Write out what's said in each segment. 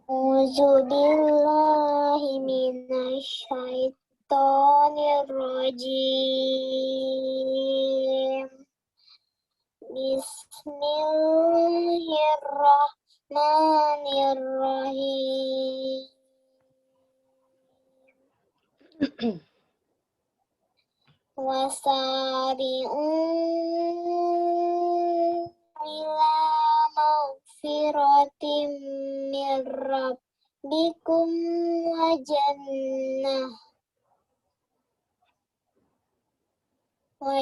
A'udzu billahi minasyaitonir rajim. Bismillahirrahmanirrahim. Wasari'u ila maghfiratin min rabbikum wa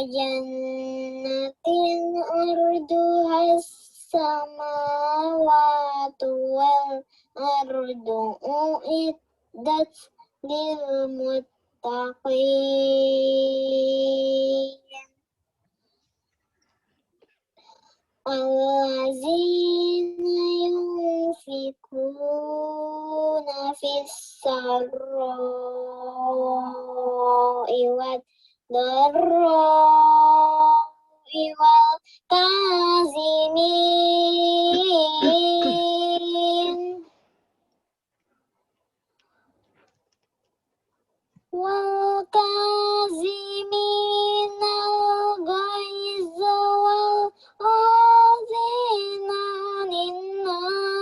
jannatin arduhas samawati wal ardu uiddat lil muttaqin allazina yunfikuna fis sarra'i wad dharra'i wal kazimin wal kaziminal ghaiza wal azina linnas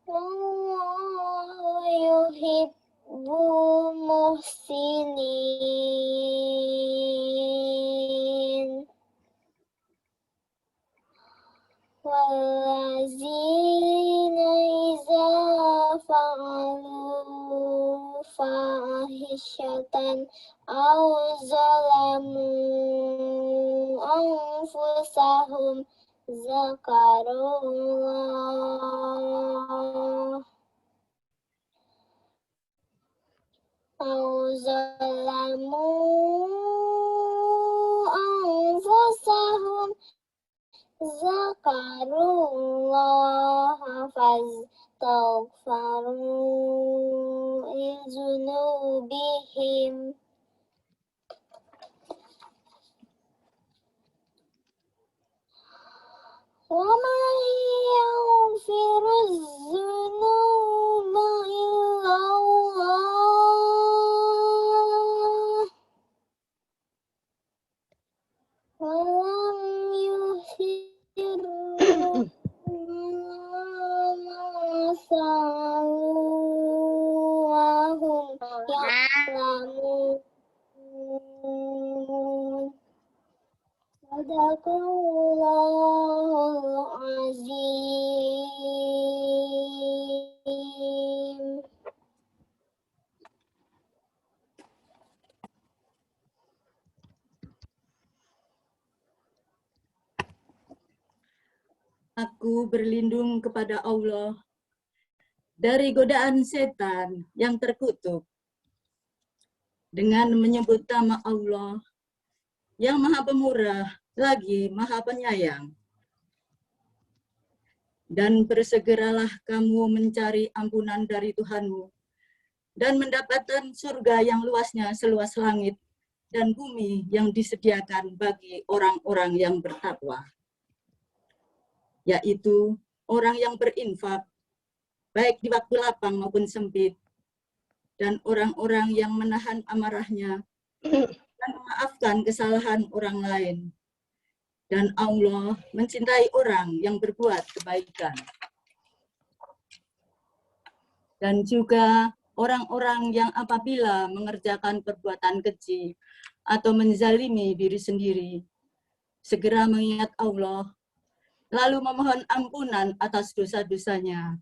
wallahu yuhibbul muhsinin wallazina iza fa'alu fahishatan aw zalamu anfusahum zakarullah aw zalamu anfusahum zakarullah fastaghfaru lidzunubihim wa man yaghfiruz dzunuba illallah wa lam yuhsirru wa hum ya'lamun. Sadaqallahul azim. Aku berlindung kepada Allah dari godaan setan yang terkutuk dengan menyebut nama Allah yang Maha Pemurah lagi Maha Penyayang. Dan bersegeralah kamu mencari ampunan dari Tuhanmu dan mendapatkan surga yang luasnya seluas langit dan bumi yang disediakan bagi orang-orang yang bertakwa, yaitu orang yang berinfak, baik di waktu lapang maupun sempit, dan orang-orang yang menahan amarahnya dan memaafkan kesalahan orang lain. Dan Allah mencintai orang yang berbuat kebaikan. Dan juga orang-orang yang apabila mengerjakan perbuatan keji atau menzalimi diri sendiri, segera mengingat Allah, lalu memohon ampunan atas dosa-dosanya.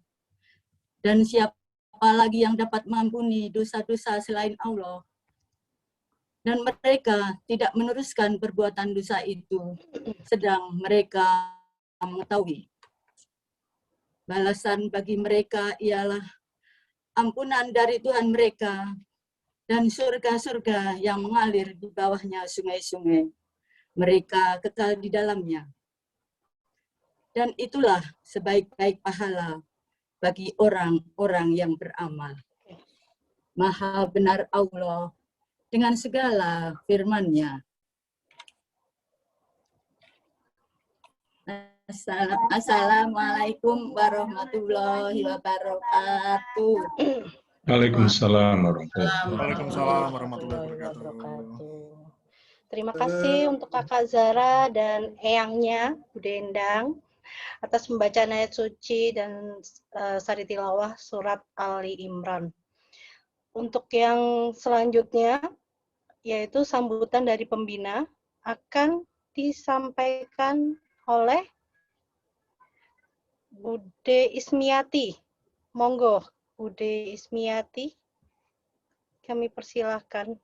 Dan siapa lagi yang dapat mengampuni dosa-dosa selain Allah? Dan mereka tidak meneruskan perbuatan dosa itu, sedang mereka mengetahui. Balasan bagi mereka ialah ampunan dari Tuhan mereka dan surga-surga yang mengalir di bawahnya sungai-sungai. Mereka kekal di dalamnya. Dan itulah sebaik-baik pahala bagi orang-orang yang beramal. Maha benar Allah dengan segala firman-Nya. Assalamualaikum warahmatullahi wabarakatuh. Waalaikumsalam warahmatullahi Waalaikumsalam warahmatullahi wabarakatuh. Terima kasih untuk Kakak Zara dan Eyangnya, Bude Endang, atas pembacaan ayat suci dan sari tilawah surat Ali Imran. Untuk yang selanjutnya, yaitu sambutan dari pembina, akan disampaikan oleh Bude Ismiati. Monggo, Bude Ismiati, kami persilahkan.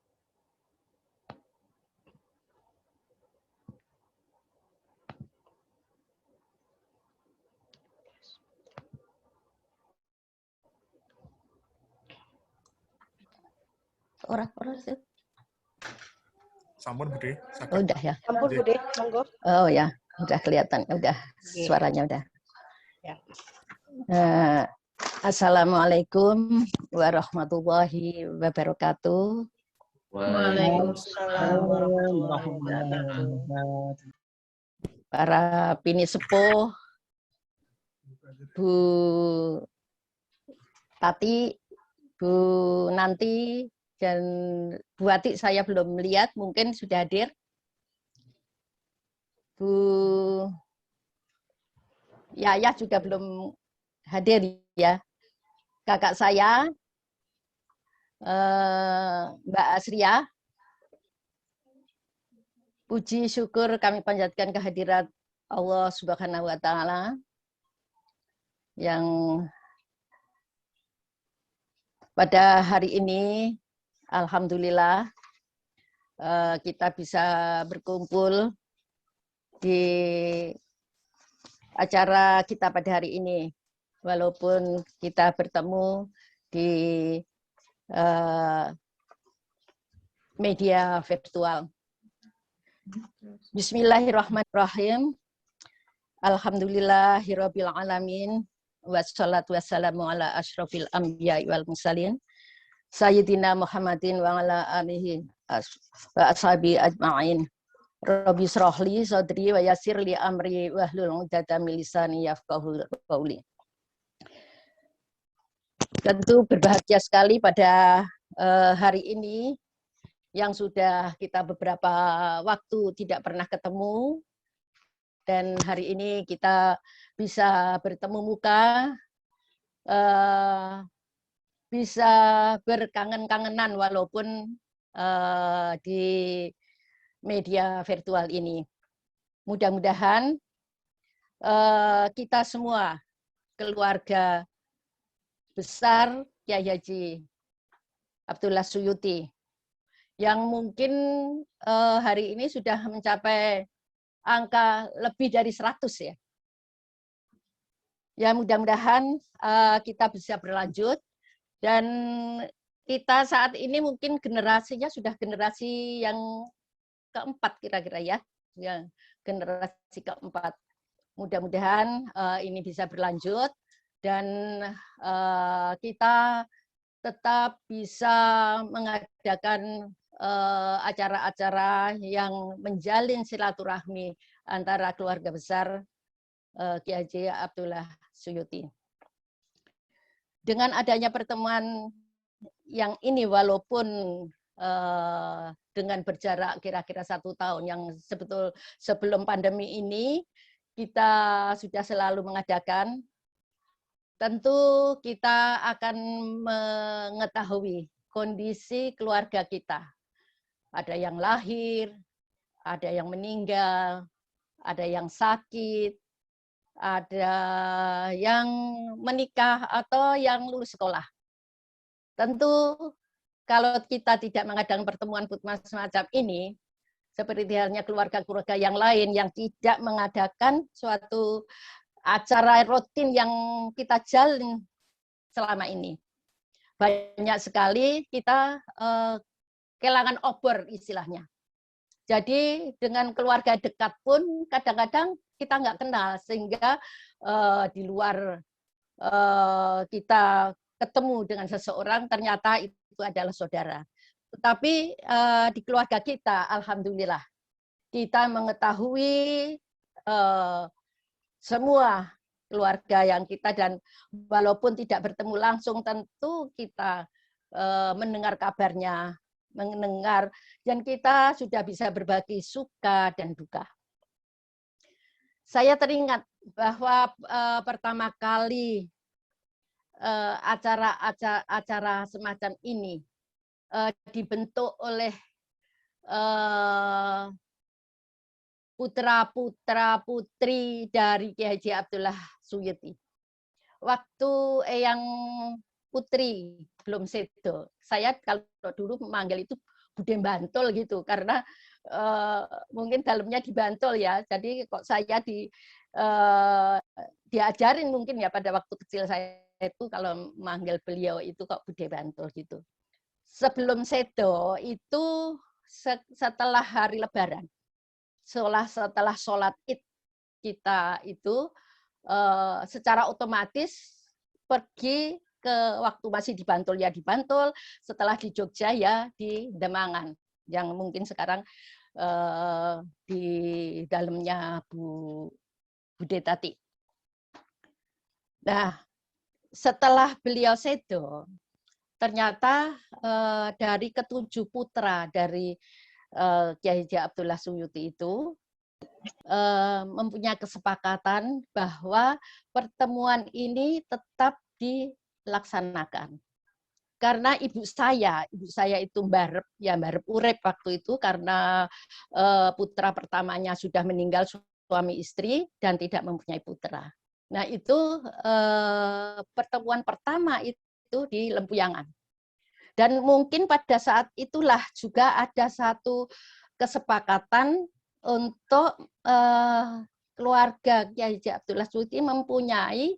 Orang sih. Sampun Bude. Oh, udah ya. Ampun Bude, monggo. Oh ya, udah kelihatan, udah suaranya udah. Ya. Assalamualaikum warahmatullahi wabarakatuh. Waalaikumsalam warahmatullahi wabarakatuh. Para bini sepuh, Bu Tati, Bu Nanti, dan Bu Ati saya belum melihat, mungkin sudah hadir. Bu Yaya juga belum hadir ya. Kakak saya, Mbak Asria, puji syukur kami panjatkan kehadirat Allah Subhanahu wa Ta'ala yang pada hari ini alhamdulillah kita bisa berkumpul di acara kita pada hari ini, walaupun kita bertemu di media virtual. Bismillahirrahmanirrahim. Alhamdulillahirabbil alamin. Wassalatu wassalamu ala asyrofil anbiya'i wal mursalin. Sayyidina Muhammadin wa ala alihi wa ashabi ajma'in. Rabbi shrahli sadri wa yassirli amri wahlul 'uqdatam min lisani yafqahu qawli. Tentu berbahagia sekali pada hari ini yang sudah kita beberapa waktu tidak pernah ketemu, dan hari ini kita bisa bertemu muka, bisa berkangen-kangenan walaupun di media virtual ini. Mudah-mudahan kita semua, keluarga besar Kyai Haji Abdullah Suyuti, yang mungkin hari ini sudah mencapai angka lebih dari 100 ya. Ya mudah-mudahan kita bisa berlanjut, dan kita saat ini mungkin generasinya sudah generasi yang keempat kira-kira ya, yang generasi keempat. Mudah-mudahan ini bisa berlanjut dan kita tetap bisa mengadakan acara-acara yang menjalin silaturahmi antara keluarga besar Kyai Haji Abdullah Suyuti. Dengan adanya pertemuan yang ini, walaupun dengan berjarak kira-kira 1 tahun, yang sebelum pandemi ini kita sudah selalu mengadakan, tentu kita akan mengetahui kondisi keluarga kita. Ada yang lahir, ada yang meninggal, ada yang sakit, ada yang menikah, atau yang lulus sekolah. Tentu kalau kita tidak mengadakan pertemuan semacam ini, seperti halnya keluarga-keluarga yang lain yang tidak mengadakan suatu acara rutin yang kita jalin selama ini. Banyak sekali kita kehilangan obor istilahnya. Jadi dengan keluarga dekat pun kadang-kadang kita nggak kenal, sehingga di luar kita ketemu dengan seseorang ternyata itu adalah saudara. Tetapi di keluarga kita, alhamdulillah, kita mengetahui semua keluarga yang kita, dan walaupun tidak bertemu langsung tentu kita mendengar kabarnya, mendengar, dan kita sudah bisa berbagi suka dan duka. Saya teringat bahwa pertama kali acara semacam ini dibentuk oleh putra-putra putri dari Kiai Haji Abdullah Suyuti. Waktu Eyang Putri belum sedo, saya kalau dulu memanggil itu Bude Bantul gitu, karena mungkin dalamnya di Bantul ya. Jadi kok saya diajarin mungkin ya pada waktu kecil saya itu kalau memanggil beliau itu kok Bude Bantul gitu. Sebelum sedo itu setelah hari Lebaran, setelah sholat Id kita itu secara otomatis pergi ke waktu masih di Bantul ya di Bantul, setelah di Jogja ya di Demangan, yang mungkin sekarang di dalamnya Bude Tati. Nah, setelah beliau sedo, ternyata dari ketujuh putra dari Kiai Haji Abdullah Suyuti itu mempunyai kesepakatan bahwa pertemuan ini tetap dilaksanakan. Karena ibu saya itu Mbarep, ya Mbarep Urip waktu itu, karena putra pertamanya sudah meninggal suami istri dan tidak mempunyai putra. Nah itu pertemuan pertama itu di Lempuyangan. Dan mungkin pada saat itulah juga ada satu kesepakatan untuk keluarga Kiai Haji Abdullah Suyuti mempunyai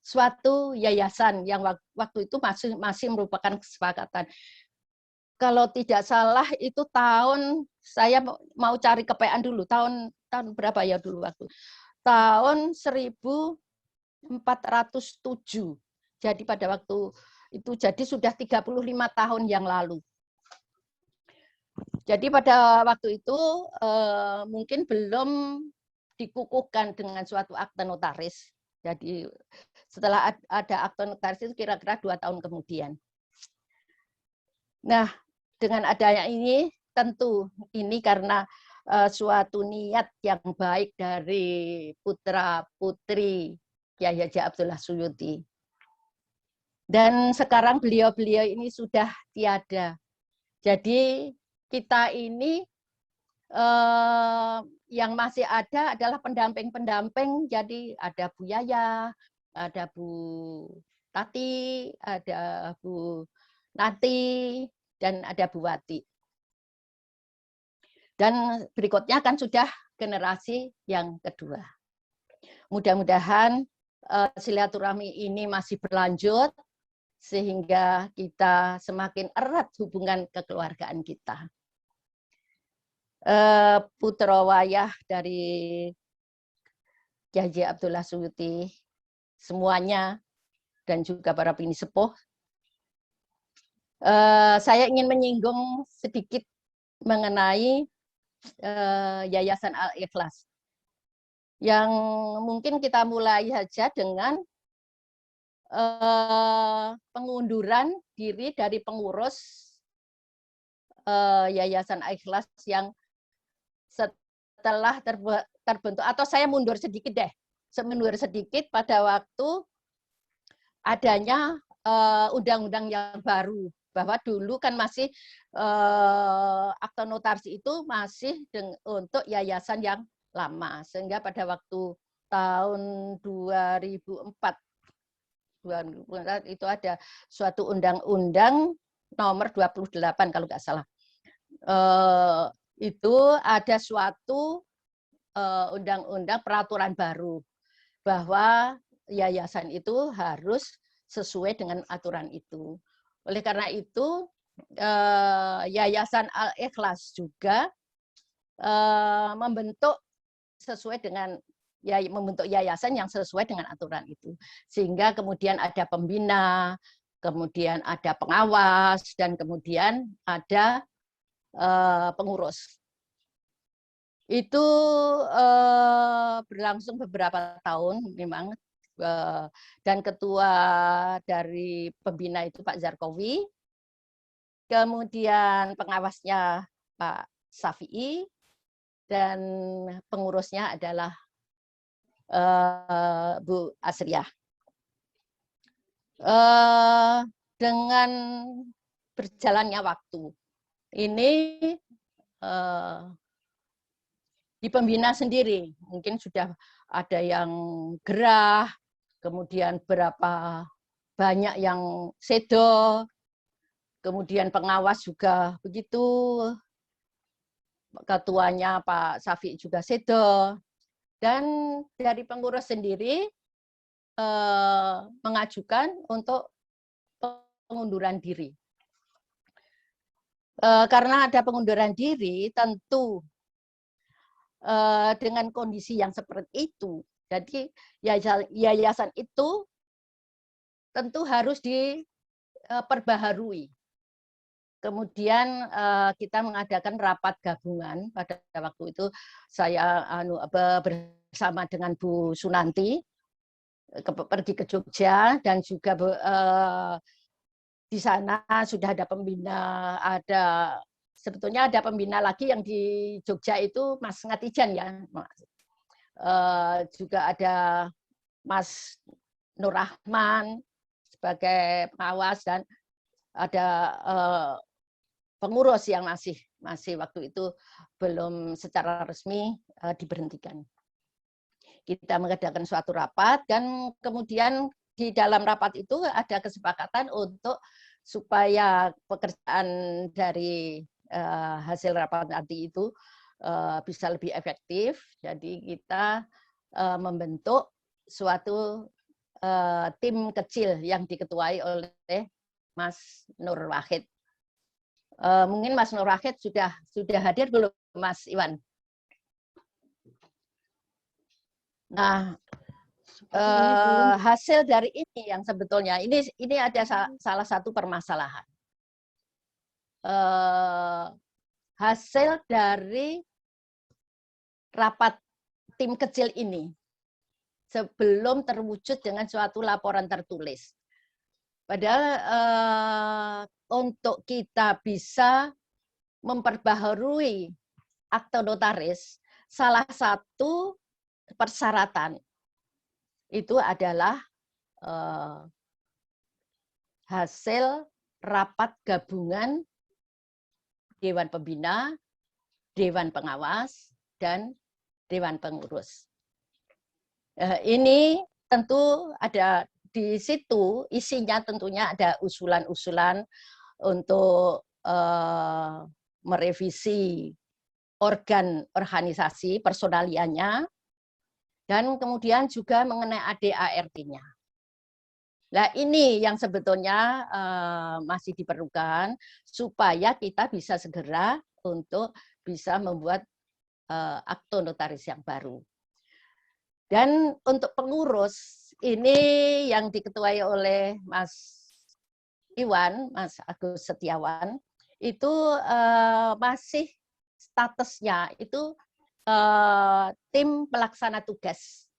suatu yayasan yang waktu itu masih merupakan kesepakatan. Kalau tidak salah itu tahun, saya mau cari kepean dulu, tahun berapa ya dulu waktu? Tahun 1407. Jadi pada waktu itu, jadi sudah 35 tahun yang lalu. Jadi pada waktu itu mungkin belum dikukuhkan dengan suatu akte notaris. Jadi setelah ada akte notaris itu kira-kira 2 tahun kemudian. Nah, dengan adanya ini tentu ini karena suatu niat yang baik dari putra-putri Kiai Haji Abdullah Suyuti. Dan sekarang beliau-beliau ini sudah tiada. Jadi kita ini yang masih ada adalah pendamping-pendamping. Jadi ada Bu Yaya, ada Bu Tati, ada Bu Nati, dan ada Bu Wati. Dan berikutnya kan sudah generasi yang kedua. Mudah-mudahan silaturahmi ini masih berlanjut, sehingga kita semakin erat hubungan kekeluargaan kita. Putra wayah dari Kiai Haji Abdullah Suyuti semuanya, dan juga para bini sepuh, saya ingin menyinggung sedikit mengenai Yayasan Al-Ikhlas, yang mungkin kita mulai saja dengan pengunduran diri dari pengurus Yayasan Al-Ikhlas yang setelah terbentuk, atau saya mundur sedikit pada waktu adanya undang-undang yang baru, bahwa dulu kan masih akte notaris itu masih untuk yayasan yang lama, sehingga pada waktu tahun 2004 itu ada suatu undang-undang nomor 28 kalau nggak salah. Itu ada suatu undang-undang peraturan baru bahwa yayasan itu harus sesuai dengan aturan itu. Oleh karena itu, Yayasan Al-Ikhlas juga membentuk sesuai dengan membentuk yayasan yang sesuai dengan aturan itu, sehingga kemudian ada pembina, kemudian ada pengawas, dan kemudian ada pengurus. Itu berlangsung beberapa tahun memang, dan ketua dari pembina itu Pak Zarkowi, kemudian pengawasnya Pak Safi'i, dan pengurusnya adalah Bu Asriah. Dengan berjalannya waktu ini di pembina sendiri mungkin sudah ada yang gerah, kemudian berapa banyak yang sedo, kemudian pengawas juga begitu, ketuanya Pak Safi juga sedo, dan dari pengurus sendiri mengajukan untuk pengunduran diri. Karena ada pengunduran diri, tentu dengan kondisi yang seperti itu, jadi yayasan itu tentu harus diperbaharui. Kemudian kita mengadakan rapat gabungan pada waktu itu, saya bersama dengan Bu Sunanti pergi ke Jogja, dan juga di sana sudah ada pembina, sebetulnya ada pembina lagi yang di Jogja itu Mas Ngatijan ya, juga ada Mas Nur Rahman sebagai pengawas, dan ada pengurus yang masih waktu itu belum secara resmi diberhentikan. Kita mengadakan suatu rapat, dan kemudian di dalam rapat itu ada kesepakatan untuk supaya pekerjaan dari hasil rapat nanti itu bisa lebih efektif. Jadi kita membentuk suatu tim kecil yang diketuai oleh Mas Nur Wahid. Mungkin Mas Nur Wahid sudah hadir belum, Mas Iwan? Nah, hasil dari ini yang sebetulnya ini ada salah satu permasalahan. Hasil dari rapat tim kecil ini sebelum terwujud dengan suatu laporan tertulis. Padahal untuk kita bisa memperbaharui akte notaris, salah satu persyaratan itu adalah hasil rapat gabungan Dewan Pembina, Dewan Pengawas, dan Dewan Pengurus. Ini tentu ada di situ, isinya tentunya ada usulan-usulan untuk merevisi organ organisasi personaliannya, dan kemudian juga mengenai ADART-nya. Nah, ini yang sebetulnya masih diperlukan supaya kita bisa segera untuk bisa membuat akte notaris yang baru. Dan untuk pengurus, ini yang diketuai oleh Mas Iwan, Mas Agus Setiawan, itu masih statusnya itu tim pelaksana tugas.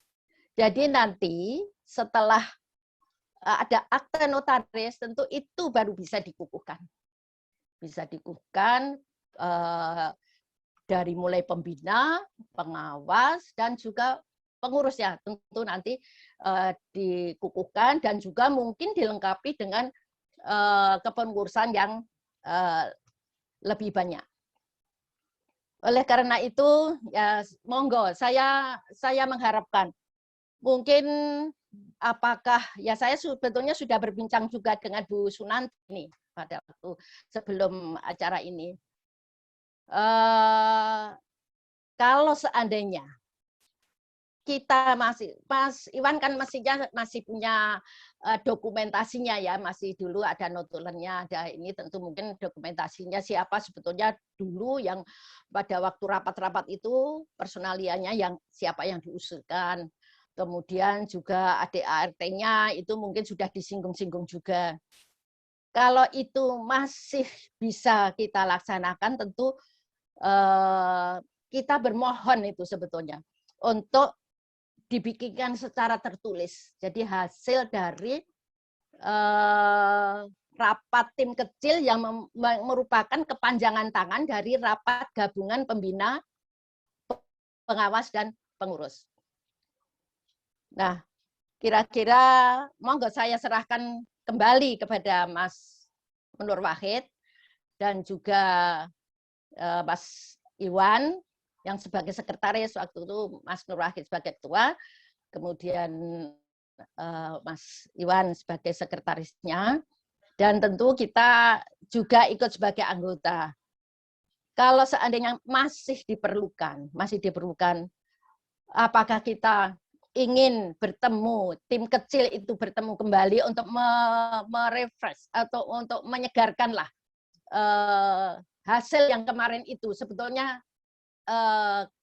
Jadi nanti setelah ada akte notaris, tentu itu baru bisa dikukuhkan. Bisa dikukuhkan dari mulai pembina, pengawas, dan juga pengurus ya. Tentu nanti dikukuhkan dan juga mungkin dilengkapi dengan kepengurusan yang lebih banyak. Oleh karena itu, ya monggo, saya mengharapkan mungkin apakah ya saya sebetulnya sudah berbincang juga dengan Bu Sunanti nih pada waktu sebelum acara ini. Kalau seandainya kita Mas Iwan kan masih punya dokumentasinya ya, masih dulu ada notulennya, ada ini tentu mungkin dokumentasinya siapa sebetulnya dulu yang pada waktu rapat-rapat itu personaliannya yang siapa yang diusulkan. Kemudian juga ADART-nya itu mungkin sudah disinggung-singgung juga. Kalau itu masih bisa kita laksanakan, tentu kita bermohon itu sebetulnya untuk dibikinkan secara tertulis. Jadi hasil dari rapat tim kecil yang merupakan kepanjangan tangan dari rapat gabungan pembina, pengawas, dan pengurus. Nah, kira-kira monggo saya serahkan kembali kepada Mas Nur Wahid dan juga Mas Iwan yang sebagai sekretaris, waktu itu Mas Nur Wahid sebagai ketua, kemudian Mas Iwan sebagai sekretarisnya, dan tentu kita juga ikut sebagai anggota. Kalau seandainya masih diperlukan, apakah kita ingin bertemu, tim kecil itu bertemu kembali untuk merefresh atau untuk menyegarkanlah hasil yang kemarin itu sebetulnya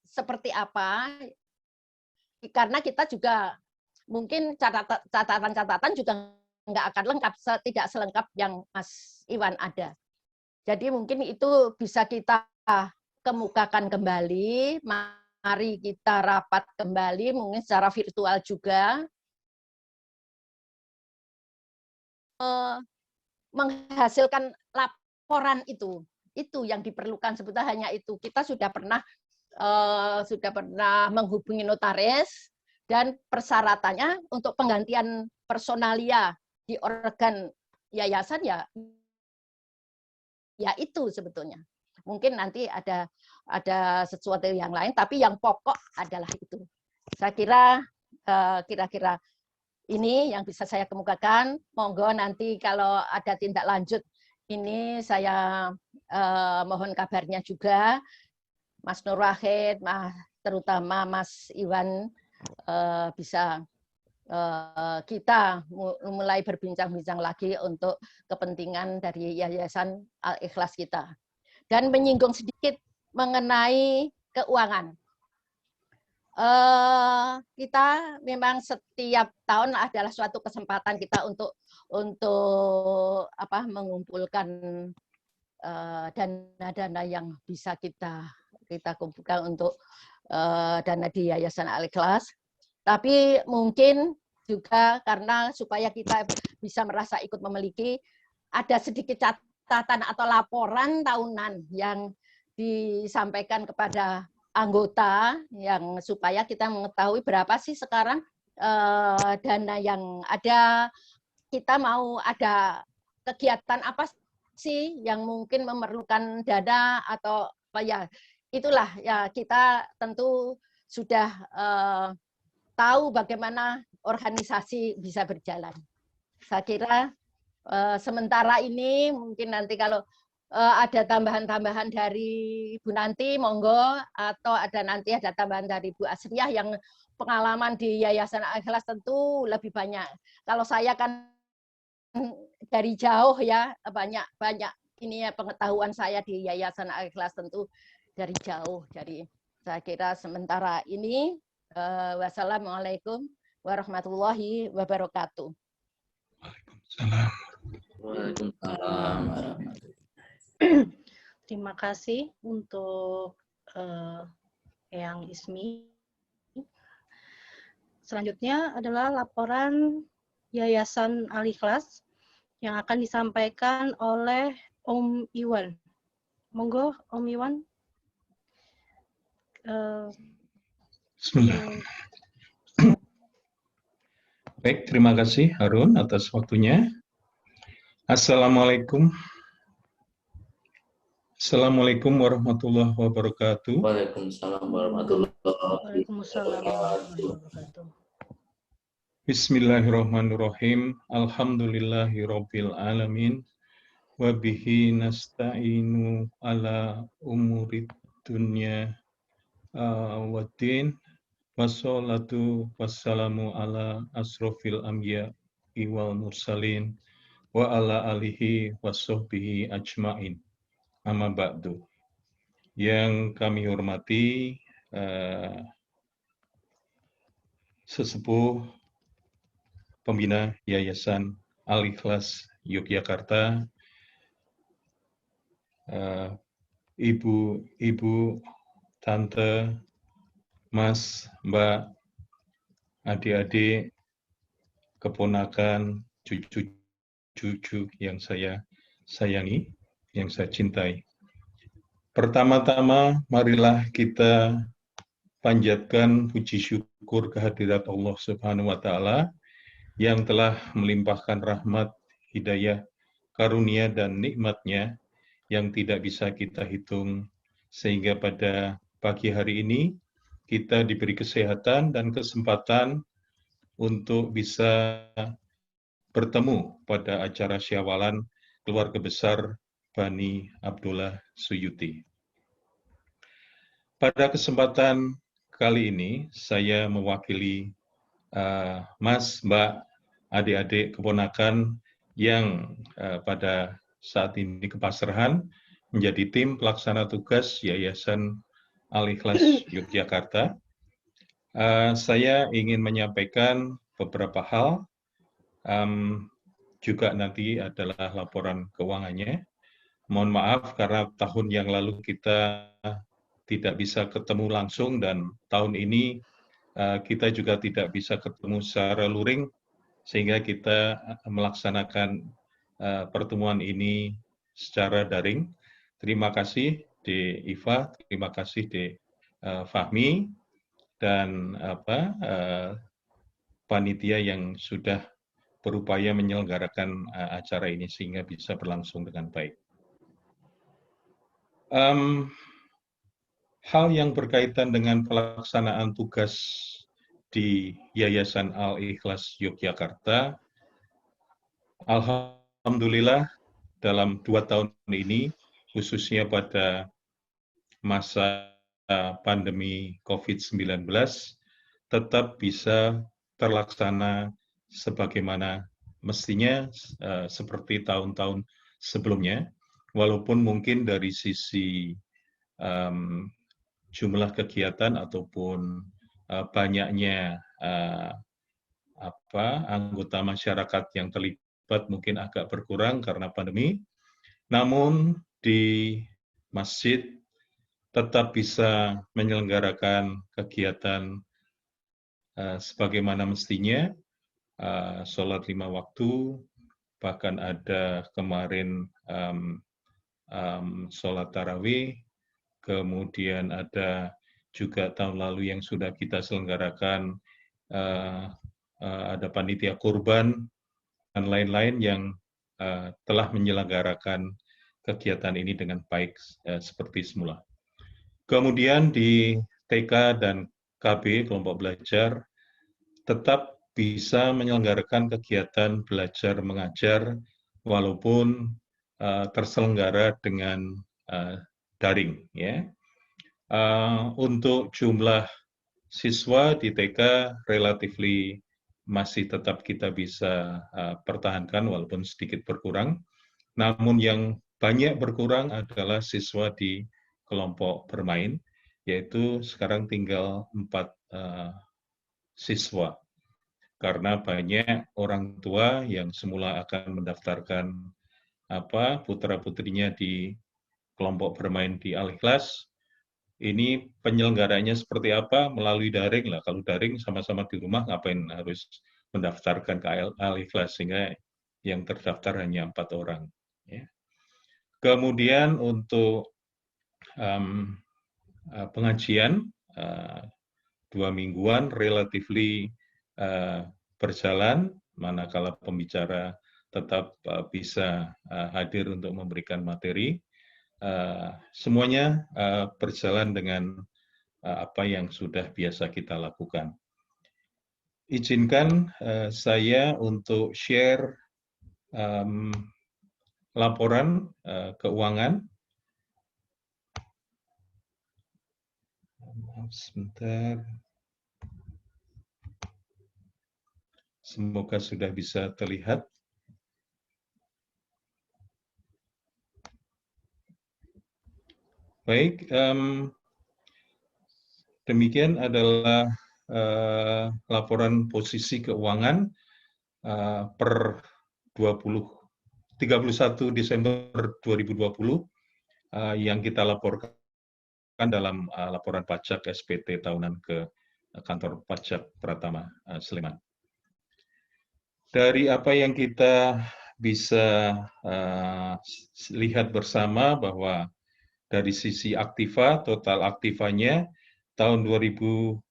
seperti apa, karena kita juga mungkin catatan-catatan juga nggak akan lengkap, tidak selengkap yang Mas Iwan ada. Jadi mungkin itu bisa kita kemukakan kembali, mari kita rapat kembali, mungkin secara virtual juga, menghasilkan laporan itu yang diperlukan sebetulnya hanya itu. Kita sudah pernah menghubungi notaris dan persyaratannya untuk penggantian personalia di organ yayasan ya itu sebetulnya. Mungkin nanti ada sesuatu yang lain, tapi yang pokok adalah itu. Saya kira-kira ini yang bisa saya kemukakan. Monggo nanti kalau ada tindak lanjut ini saya mohon kabarnya juga. Mas Nur Wahid, terutama Mas Iwan, bisa kita mulai berbincang-bincang lagi untuk kepentingan dari Yayasan Al-Ikhlas kita. Dan menyinggung sedikit mengenai keuangan. Kita memang setiap tahun adalah suatu kesempatan kita untuk mengumpulkan dana-dana yang bisa kita kumpulkan untuk dana di Yayasan Al-Ikhlas. Tapi mungkin juga karena supaya kita bisa merasa ikut memiliki, ada sedikit catatan atau laporan tahunan yang disampaikan kepada anggota yang supaya kita mengetahui berapa sih sekarang dana yang ada, kita mau ada kegiatan apa sih yang mungkin memerlukan dana atau apa ya, itulah ya kita tentu sudah tahu bagaimana organisasi bisa berjalan. Saya kira sementara ini mungkin nanti kalau ada tambahan-tambahan dari Bu Nanti, monggo, atau nanti ada tambahan dari Bu Asriah yang pengalaman di Yayasan Al-Ikhlas tentu lebih banyak. Kalau saya kan dari jauh ya, banyak ini ya pengetahuan saya di Yayasan Al-Ikhlas tentu dari jauh. Jadi saya kira sementara ini wassalamualaikum warahmatullahi wabarakatuh. Waalaikumsalam. Terima kasih untuk Eyang Ismi. Selanjutnya adalah laporan Yayasan Al-Ikhlas yang akan disampaikan oleh Om Iwan. Monggo, Om Iwan. Bismillah. Baik, terima kasih Harun atas waktunya. Assalamualaikum warahmatullahi wabarakatuh. Waalaikumsalam warahmatullahi wabarakatuh. Bismillahirrahmanirrahim. Alhamdulillahirabbil alamin. Wa bihi nasta'inu ala umurid dunya waddin. Wassalatu wassalamu ala asrofil anbiya wal mursalin wa ala alihi wassohbihi ajmain. Amma ba'du. Yang kami hormati sesepuh pembina Yayasan Al-Ikhlas Yogyakarta, ibu, tante, mas, mbak, adik-adik, keponakan, cucu-cucu yang saya sayangi, yang saya cintai. Pertama-tama, marilah kita panjatkan puji syukur kehadirat Allah Subhanahu wa Ta'ala yang telah melimpahkan rahmat, hidayah, karunia, dan nikmat-Nya yang tidak bisa kita hitung, sehingga pada pagi hari ini kita diberi kesehatan dan kesempatan untuk bisa bertemu pada acara Syawalan keluarga besar Bani Abdullah Suyuti. Pada kesempatan kali ini, saya mewakili Mas, Mbak, adik-adik, keponakan yang pada saat ini kepasrahan menjadi tim pelaksana tugas Yayasan Al-Ikhlas Yogyakarta. Saya ingin menyampaikan beberapa hal, juga nanti adalah laporan keuangannya. Mohon maaf karena tahun yang lalu kita tidak bisa ketemu langsung dan tahun ini kita juga tidak bisa ketemu secara luring, sehingga kita melaksanakan pertemuan ini secara daring. Terima kasih di Iva, terima kasih di Fahmi, dan panitia yang sudah berupaya menyelenggarakan acara ini sehingga bisa berlangsung dengan baik. Hal yang berkaitan dengan pelaksanaan tugas di Yayasan Al-Ikhlas Yogyakarta, alhamdulillah dalam 2 tahun ini, khususnya pada masa pandemi COVID-19, tetap bisa terlaksana sebagaimana mestinya seperti tahun-tahun sebelumnya, walaupun mungkin dari sisi jumlah kegiatan ataupun banyaknya anggota masyarakat yang terlibat mungkin agak berkurang karena pandemi, namun di masjid tetap bisa menyelenggarakan kegiatan sebagaimana mestinya, sholat 5 waktu, bahkan ada kemarin sholat tarawih, kemudian ada juga tahun lalu yang sudah kita selenggarakan, ada panitia kurban, dan lain-lain yang telah menyelenggarakan kegiatan ini dengan baik seperti semula. Kemudian di TK dan KB, kelompok belajar, tetap bisa menyelenggarakan kegiatan belajar mengajar walaupun terselenggara dengan daring. Ya. Untuk jumlah siswa di TK relatif masih tetap kita bisa pertahankan walaupun sedikit berkurang. Namun yang banyak berkurang adalah siswa di kelompok bermain, yaitu sekarang tinggal 4 siswa. Karena banyak orang tua yang semula akan mendaftarkan putra-putrinya di kelompok bermain di Al-Ikhlas, ini penyelenggaranya seperti apa? Melalui daring lah. Kalau daring sama-sama di rumah, ngapain harus mendaftarkan ke Al-Ikhlas, sehingga yang terdaftar hanya 4 orang. Ya. Kemudian untuk pengajian 2 mingguan relatif berjalan, manakala pembicara tetap bisa hadir untuk memberikan materi. Semuanya berjalan dengan apa yang sudah biasa kita lakukan. Izinkan saya untuk share laporan keuangan. Sebentar. Semoga sudah bisa terlihat. Baik, demikian adalah laporan posisi keuangan per 31 Desember 2020 yang kita laporkan dalam laporan pajak SPT tahunan ke kantor pajak Pratama Sleman. Dari apa yang kita bisa lihat bersama bahwa dari sisi aktiva, total aktivanya tahun 2019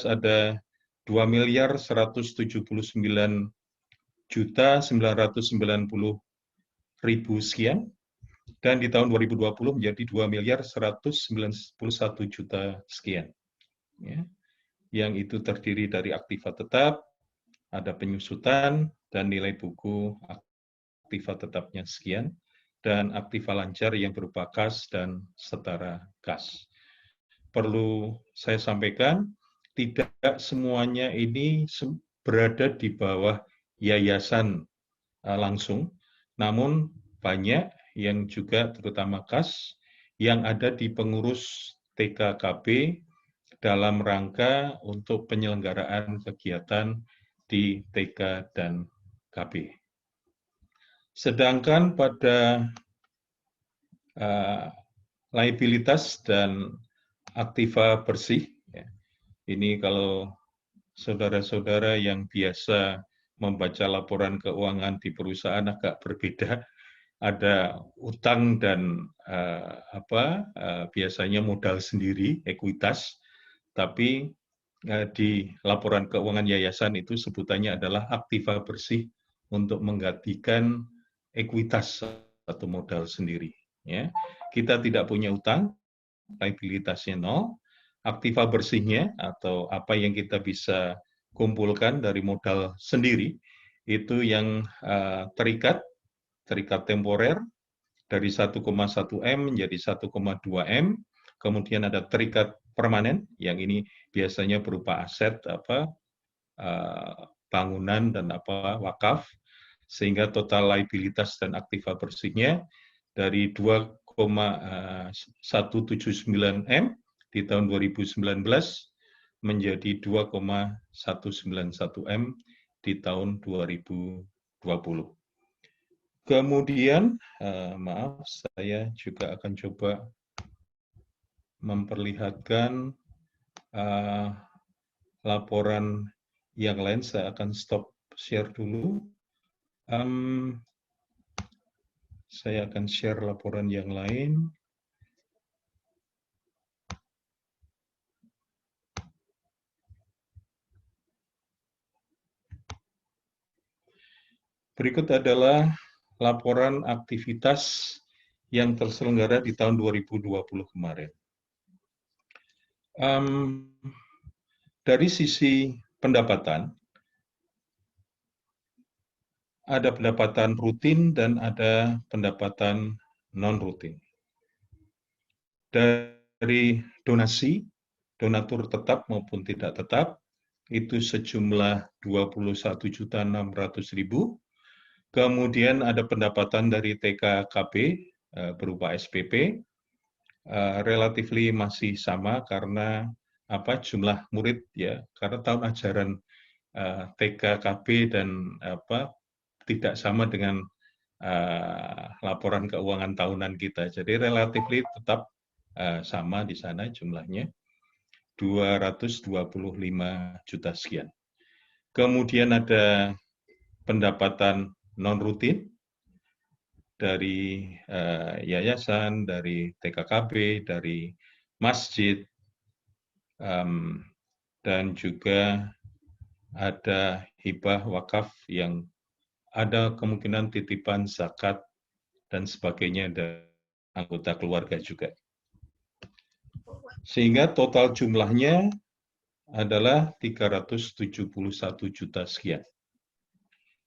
ada 2.179.990.000 sekian, dan di tahun 2020 menjadi 2.191.000.000 sekian. Ya. Yang itu terdiri dari aktiva tetap, ada penyusutan, dan nilai buku aktiva tetapnya sekian, dan aktiva lancar yang berupa kas dan setara kas. Perlu saya sampaikan, tidak semuanya ini berada di bawah yayasan langsung, namun banyak yang juga terutama kas yang ada di pengurus TKKB dalam rangka untuk penyelenggaraan kegiatan di TK dan KB. Sedangkan pada liabilitas dan aktiva bersih, ya, ini kalau saudara-saudara yang biasa membaca laporan keuangan di perusahaan agak berbeda. Ada utang dan biasanya modal sendiri, ekuitas, tapi di laporan keuangan yayasan itu sebutannya adalah aktiva bersih untuk menggantikan ekuitas atau modal sendiri. Ya. Kita tidak punya utang, liabilitasnya 0, aktiva bersihnya atau apa yang kita bisa kumpulkan dari modal sendiri itu yang terikat temporer dari 1,1 M menjadi 1,2 M, kemudian ada terikat permanen yang ini biasanya berupa aset bangunan dan wakaf, sehingga total liabilitas dan aktiva bersihnya dari 2,179 M di tahun 2019 menjadi 2,191 M di tahun 2020. Kemudian, maaf, saya juga akan coba memperlihatkan laporan yang lain. Saya akan stop share dulu. Saya akan share laporan yang lain. Berikut adalah laporan aktivitas yang terselenggara di tahun 2020 kemarin. Dari sisi pendapatan, ada pendapatan rutin dan ada pendapatan non-rutin. Dari donasi, donatur tetap maupun tidak tetap, itu sejumlah 21.600.000. Kemudian ada pendapatan dari TKKB berupa SPP, relatif masih sama karena jumlah murid, ya, karena tahun ajaran TKKB dan tidak sama dengan laporan keuangan tahunan kita. Jadi relatif tetap sama di sana jumlahnya 225 juta sekian. Kemudian ada pendapatan non-rutin dari yayasan, dari TKKB, dari masjid, dan juga ada hibah wakaf yang ada kemungkinan titipan zakat dan sebagainya dari anggota keluarga juga. Sehingga total jumlahnya adalah 371 juta sekian.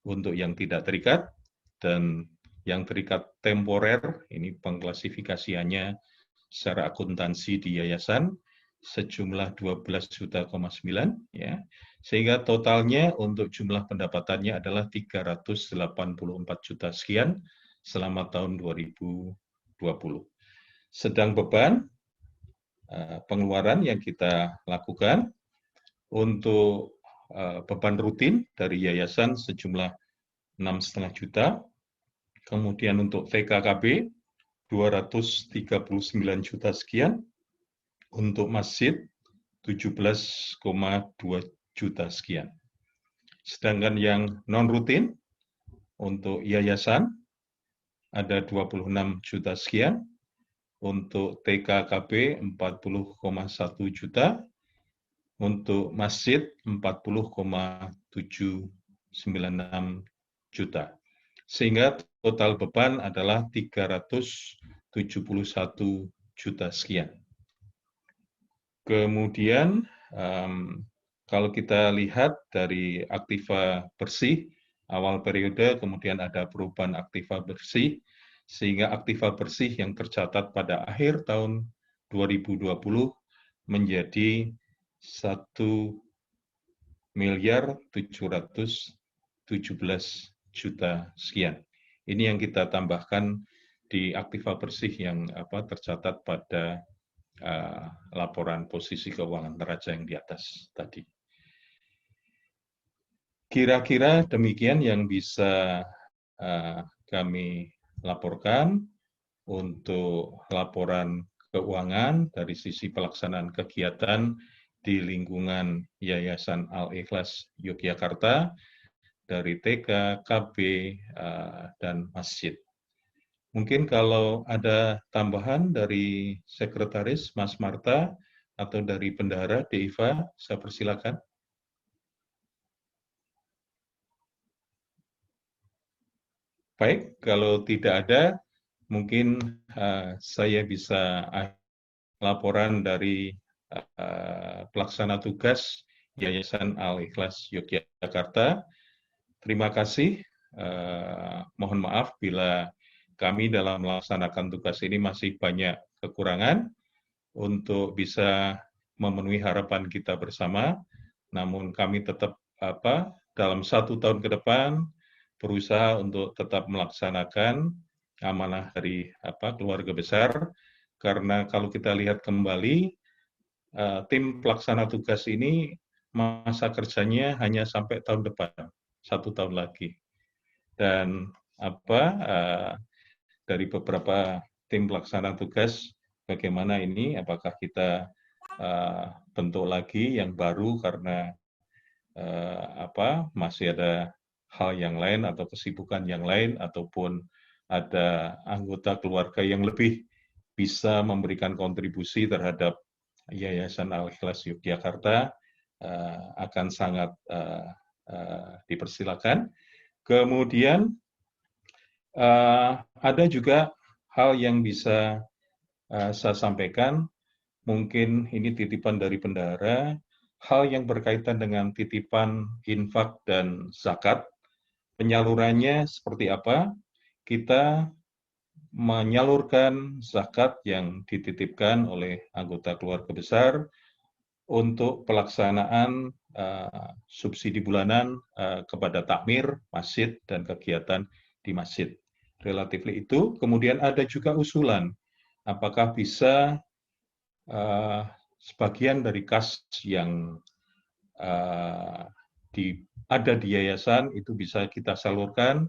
Untuk yang tidak terikat dan yang terikat temporer, ini pengklasifikasiannya secara akuntansi di yayasan sejumlah 12,9 juta, ya. Sehingga totalnya untuk jumlah pendapatannya adalah 384 juta sekian selama tahun 2020. Sedang beban pengeluaran yang kita lakukan untuk beban rutin dari yayasan sejumlah 6,5 juta, kemudian untuk TKKB 239 juta sekian, untuk masjid 17,2 juta sekian. Sedangkan yang non-rutin untuk yayasan ada 26 juta sekian, untuk TKKB 40,1 juta, untuk masjid 40,796 juta. Sehingga total beban adalah 371 juta sekian. Kemudian kalau kita lihat dari aktiva bersih, awal periode kemudian ada perubahan aktiva bersih, sehingga aktiva bersih yang tercatat pada akhir tahun 2020 menjadi 1.717 juta sekian. Ini yang kita tambahkan di aktiva bersih yang tercatat pada laporan posisi keuangan neraca yang di atas tadi. Kira-kira demikian yang bisa kami laporkan untuk laporan keuangan dari sisi pelaksanaan kegiatan di lingkungan Yayasan Al-Ikhlas Yogyakarta dari TK, KB, dan masjid. Mungkin kalau ada tambahan dari Sekretaris Mas Marta atau dari Bendahara Deiva, saya persilakan. Baik, kalau tidak ada, mungkin saya bisa laporan dari pelaksana tugas Yayasan Al-Ikhlas Yogyakarta. Terima kasih. Mohon maaf bila kami dalam melaksanakan tugas ini masih banyak kekurangan untuk bisa memenuhi harapan kita bersama. Namun kami tetap dalam 1 tahun ke depan berusaha untuk tetap melaksanakan amanah dari keluarga besar. Karena kalau kita lihat kembali, tim pelaksana tugas ini masa kerjanya hanya sampai tahun depan, 1 tahun lagi. Dan dari beberapa tim pelaksana tugas, bagaimana ini, apakah kita bentuk lagi yang baru karena masih ada hal yang lain atau kesibukan yang lain, ataupun ada anggota keluarga yang lebih bisa memberikan kontribusi terhadap Yayasan Al-Ikhlas Yogyakarta, akan sangat dipersilakan. Kemudian ada juga hal yang bisa saya sampaikan, mungkin ini titipan dari bendahara, hal yang berkaitan dengan titipan infak dan zakat, penyalurannya seperti apa? Kita menyalurkan zakat yang dititipkan oleh anggota keluarga besar untuk pelaksanaan subsidi bulanan kepada takmir, masjid, dan kegiatan di masjid. Relatif itu, kemudian ada juga usulan, apakah bisa sebagian dari kas yang ada di yayasan itu bisa kita salurkan,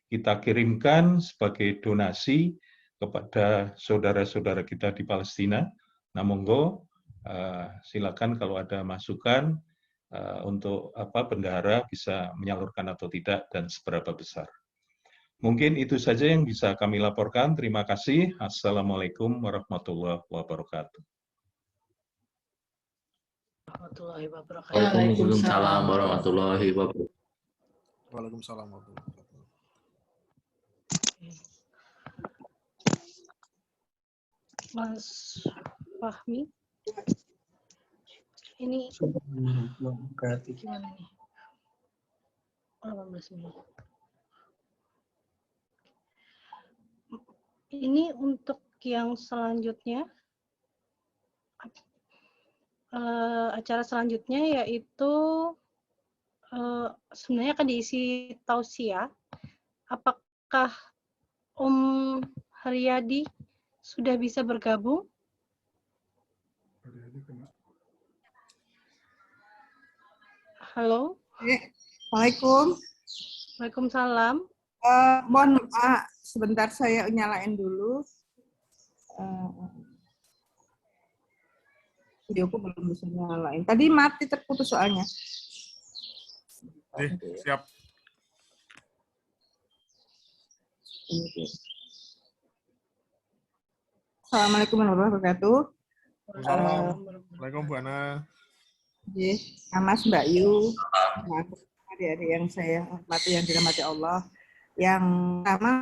kita kirimkan sebagai donasi kepada saudara-saudara kita di Palestina. Nah, monggo silakan kalau ada masukan untuk bendahara bisa menyalurkan atau tidak dan seberapa besar. Mungkin itu saja yang bisa kami laporkan. Terima kasih. Assalamualaikum warahmatullahi wabarakatuh. Waalaikumsalam warahmatullahi wabarakatuh. Waalaikumsalam warahmatullahi wabarakatuh. Mas Fahmi, ini gimana nih? 18 menit. Ini untuk yang selanjutnya, acara selanjutnya yaitu sebenarnya akan diisi tausiah. Apakah Om Haryadi sudah bisa bergabung? Halo. Assalamualaikum. Waalaikumsalam. Mohon sebentar saya nyalain dulu. Videoku belum bisa nyalain. Tadi mati terputus soalnya. Siap. Assalamualaikum warahmatullahi wabarakatuh. Assalamualaikum Bu Ana. Mas Mbak Yu, adik-adik yang saya hormati, yang dirahmati Allah. Yang pertama,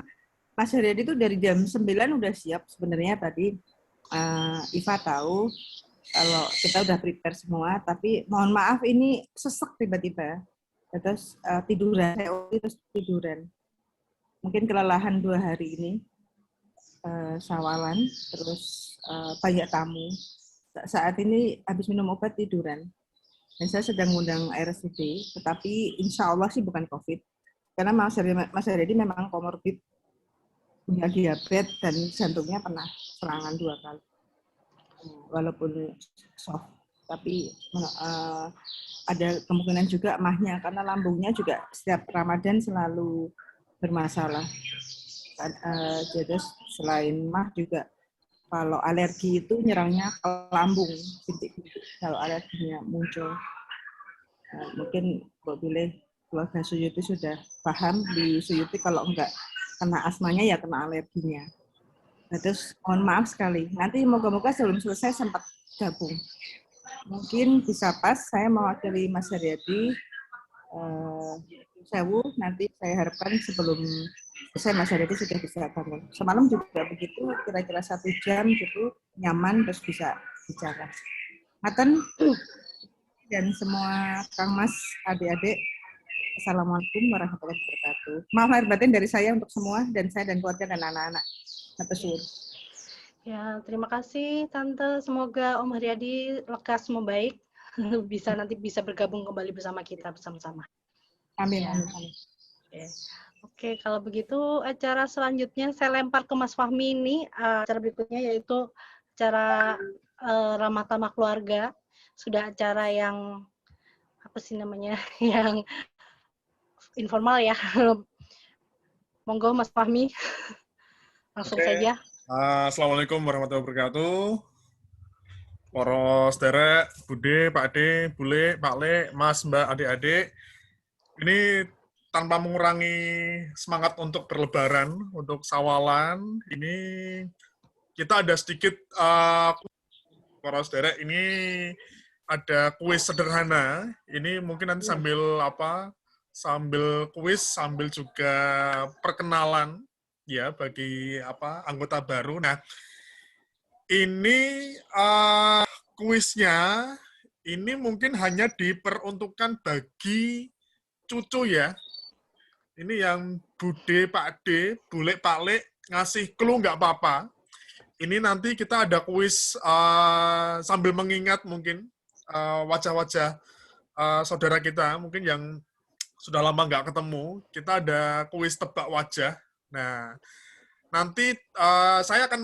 Mas Haryadi itu dari jam 9 udah siap sebenarnya tadi. Iva tahu kalau kita udah prepare semua, tapi mohon maaf ini sesek tiba-tiba. Terus tiduran, terus tiduran. Mungkin kelelahan 2 hari ini, sawalan, terus banyak tamu. Saat ini habis minum obat tiduran. Dan saya sedang mengundang RSUD, tetapi insya Allah sih bukan COVID. Karena Mas Haryadi memang komorbid, punya diabetes dan jantungnya pernah serangan 2 kali. Walaupun soft, tapi ada kemungkinan juga mahnya, karena lambungnya juga setiap Ramadan selalu bermasalah. Jadi selain mah juga, kalau alergi itu nyerangnya ke lambung, bintik-bintik kalau alerginya muncul. Mungkin Mbak Bileh, keluarga Suyuti sudah paham, di Suyuti kalau enggak kena asmanya ya kena alerginya. Nah, terus mohon maaf sekali, nanti moga-moga sebelum selesai sempat gabung. Mungkin bisa pas saya mewakili Mas Haryadi, Sewu, nanti saya harapkan sebelum selesai Mas Haryadi sudah bisa bangun. Semalam juga begitu, kira-kira 1 jam gitu, nyaman, terus bisa bicara. Ngaten, dan semua Kang Mas, adik-adik, Assalamualaikum warahmatullahi wabarakatuh. Maaf lahir batin dari saya untuk semua, dan saya dan keluarga dan anak-anak. Atas syukur. Ya, terima kasih Tante. Semoga Om Haryadi lekas membaik, nanti bisa bergabung kembali bersama kita bersama-sama. Amin. Ya. Amin. Oke, kalau begitu acara selanjutnya saya lempar ke Mas Fahmi ini, acara berikutnya yaitu acara ramah tamah keluarga. Sudah acara yang apa sih namanya, yang informal ya. Monggo Mas Fahmi, langsung saja. Assalamualaikum warahmatullahi wabarakatuh. Para sederek, Bude, Pak Ade, Bule, Pak Le, Mas, Mbak, adik-adik. Ini tanpa mengurangi semangat untuk berlebaran, untuk sawalan, ini kita ada sedikit, para sederek, ini ada kuis sederhana. Ini mungkin nanti sambil kuis, sambil juga perkenalan ya bagi anggota baru. Nah, ini kuisnya ini mungkin hanya diperuntukkan bagi cucu ya. Ini yang Bude, Pak D, Bule, Pak Le ngasih clue nggak apa-apa. Ini nanti kita ada kuis sambil mengingat mungkin wajah-wajah saudara kita mungkin yang sudah lama nggak ketemu. Kita ada kuis tebak wajah. Nah, nanti saya akan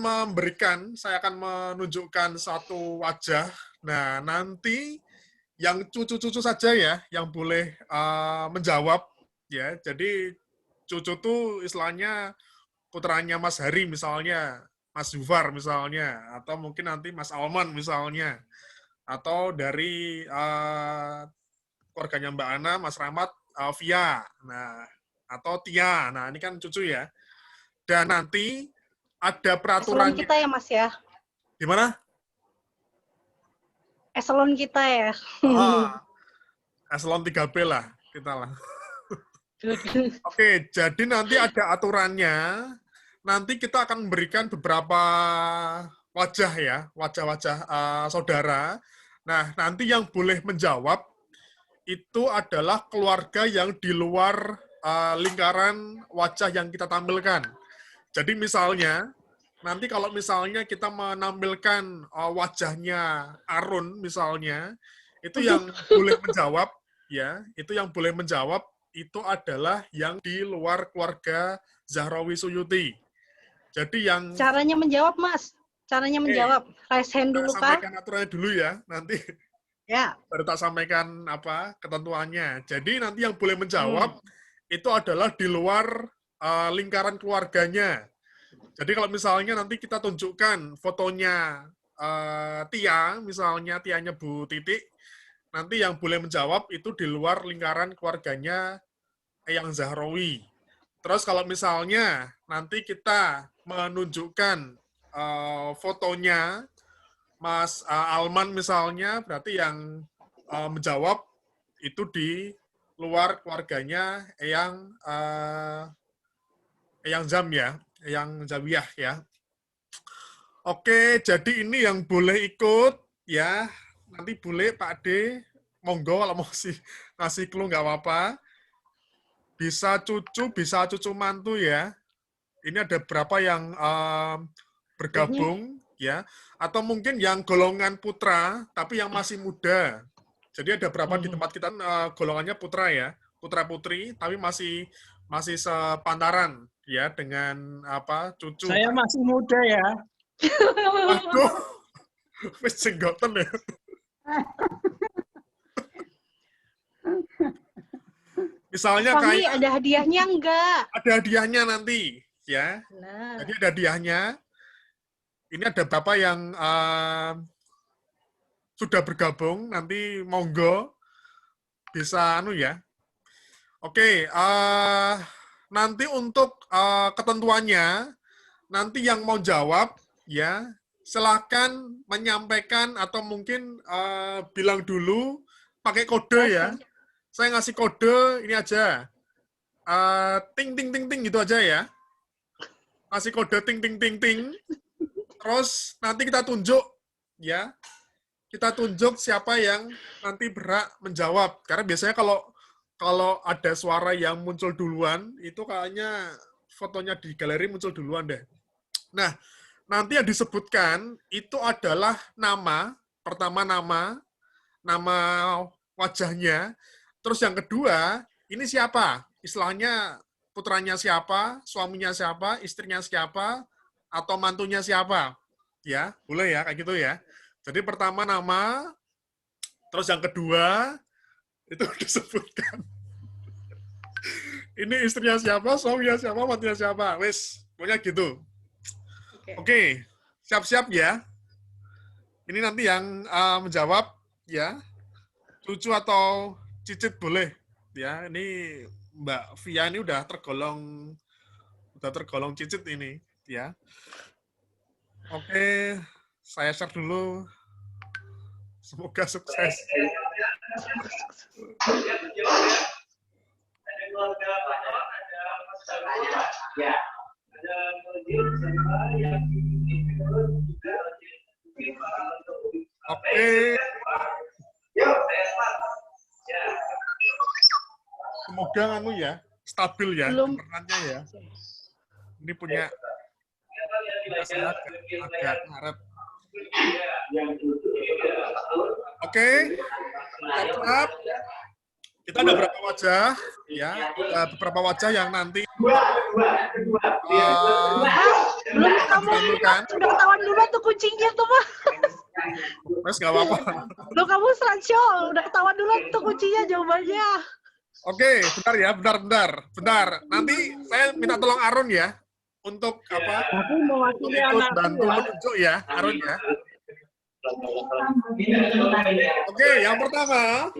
menunjukkan satu wajah. Nah, nanti yang cucu-cucu saja ya, yang boleh menjawab ya. Jadi cucu tuh istilahnya putranya Mas Hari misalnya, Mas Zufar misalnya, atau mungkin nanti Mas Alman misalnya, atau dari keluarganya Mbak Ana, Mas Rahmat, Via, nah atau Tia. Nah, ini kan cucu ya. Dan nanti ada peraturan kita ya Mas ya. Gimana? Eselon kita ya. Eselon 3B lah kita lah. Oke, jadi nanti ada aturannya. Nanti kita akan memberikan beberapa wajah ya, wajah-wajah saudara. Nah, nanti yang boleh menjawab itu adalah keluarga yang di luar lingkaran wajah yang kita tampilkan. Jadi misalnya, nanti kalau misalnya kita menampilkan wajahnya Arun misalnya, itu yang boleh menjawab, ya, itu yang boleh menjawab itu adalah yang di luar keluarga Zahrawi Suyuti. Jadi yang caranya menjawab, Mas. Caranya menjawab. Raise hand dulu, Kak. Sampaikan aturannya dulu ya, nanti. Ya. Baru tak sampaikan ketentuannya. Jadi nanti yang boleh menjawab itu adalah di luar lingkaran keluarganya. Jadi kalau misalnya nanti kita tunjukkan fotonya Tia, misalnya Tianya Bu Titik, nanti yang boleh menjawab itu di luar lingkaran keluarganya Eyang Zahrawi. Terus kalau misalnya nanti kita menunjukkan fotonya Mas Alman misalnya, berarti yang menjawab itu di luar keluarganya Eyang Zam ya, Eyang Zawiyah ya. Oke, jadi ini yang boleh ikut ya. Nanti boleh Pak D, monggo kalau mau ngasih clue nggak apa-apa. Bisa cucu mantu ya. Ini ada berapa yang bergabung ya, atau mungkin yang golongan putra tapi yang masih muda. Jadi ada berapa di tempat kita golongannya putra ya, putra putri tapi masih sepantaran ya dengan apa cucu. Saya masih muda ya. Aduh, wis jenggoten ya. Misalnya Fahmi, kayak ada hadiahnya enggak? ada hadiahnya nanti ya. Nah, Jadi ada hadiahnya. Ini ada Bapak yang sudah bergabung, nanti monggo bisa anu ya. Oke, nanti untuk ketentuannya, nanti yang mau jawab ya, silahkan menyampaikan atau mungkin bilang dulu pakai kode ya. Saya ngasih kode ini aja, ting ting ting ting gitu aja ya. Kasih kode ting ting ting ting. Terus nanti kita tunjuk ya. Kita tunjuk siapa yang nanti berhak menjawab. Karena biasanya kalau ada suara yang muncul duluan, itu kayaknya fotonya di galeri muncul duluan deh. Nah, nanti yang disebutkan itu adalah nama, pertama nama wajahnya. Terus yang kedua, ini siapa? Istilahnya putranya siapa, suaminya siapa, istrinya siapa, atau mantunya siapa. Ya, boleh ya, kayak gitu ya. Jadi pertama nama, terus yang kedua, itu disebutkan. Ini istrinya siapa, suaminya siapa, mantunya siapa. Wes, pokoknya gitu. Oke, siap-siap ya. Ini nanti yang menjawab ya, cucu atau cicit boleh. Ya, ini Mbak Via ini udah tergolong cicit ini ya. Oke, saya share dulu. Semoga sukses. Oke. Semoga anu ya, stabil ya, perannya ya. Ini punya saya agak ngaret. Oke, siap. Kita ada beberapa wajah, ya, ada beberapa wajah yang nanti belum kamu udah ketahuan dulu tuh kucingnya tuh Pak. Mas nggak apa-apa. Lo kamu slideshow, udah ketahuan dulu tuh kucingnya jawabannya. Oke, bentar ya, bentar. Nanti saya minta tolong Arun ya untuk apa? Aku mewakili Ikut anakku bantu ya. menunjuk ya, Arun ya. Oke, yang pertama.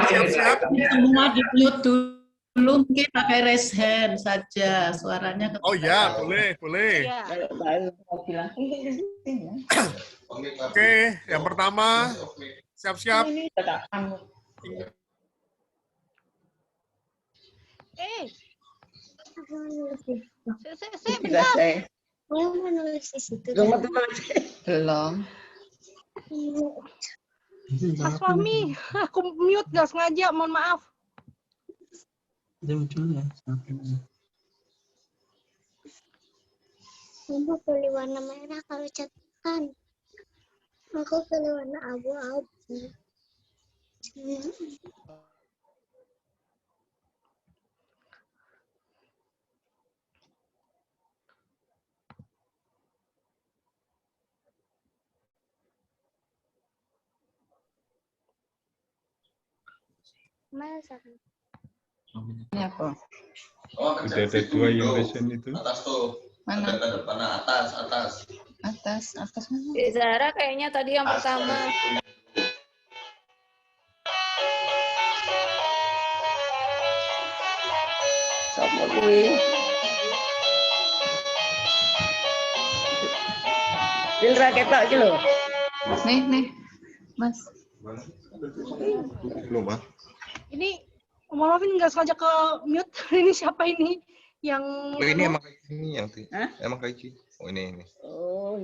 Siap-siap. Semua di-mute dulu, mungkin pakai raise hand saja, suaranya kedengaran. Oh ya, boleh. Iya. Oke, yang pertama. Siap-siap. Saya mau menulis di situ. Belum. Mas Fahmi, aku mute nggak sengaja, mohon maaf. Kamu pilih warna merah kalau catatan. Aku pilih warna abu-abu. Masa? Ini apa? Sudah ada 2 yang lesen itu. Atas tuh. Mana? Ada depan atas. Atas mana? Zara kayaknya tadi yang pertama. Sopo kuwi? Dilra ketok iki lho. Nih, Mas. Belum, Mas. Ini Mama Vin nggak sengaja ke mute. Ini siapa ini yang? Oh, ini emang kayak ini yang emang kayak ini. Oh ini. Oh.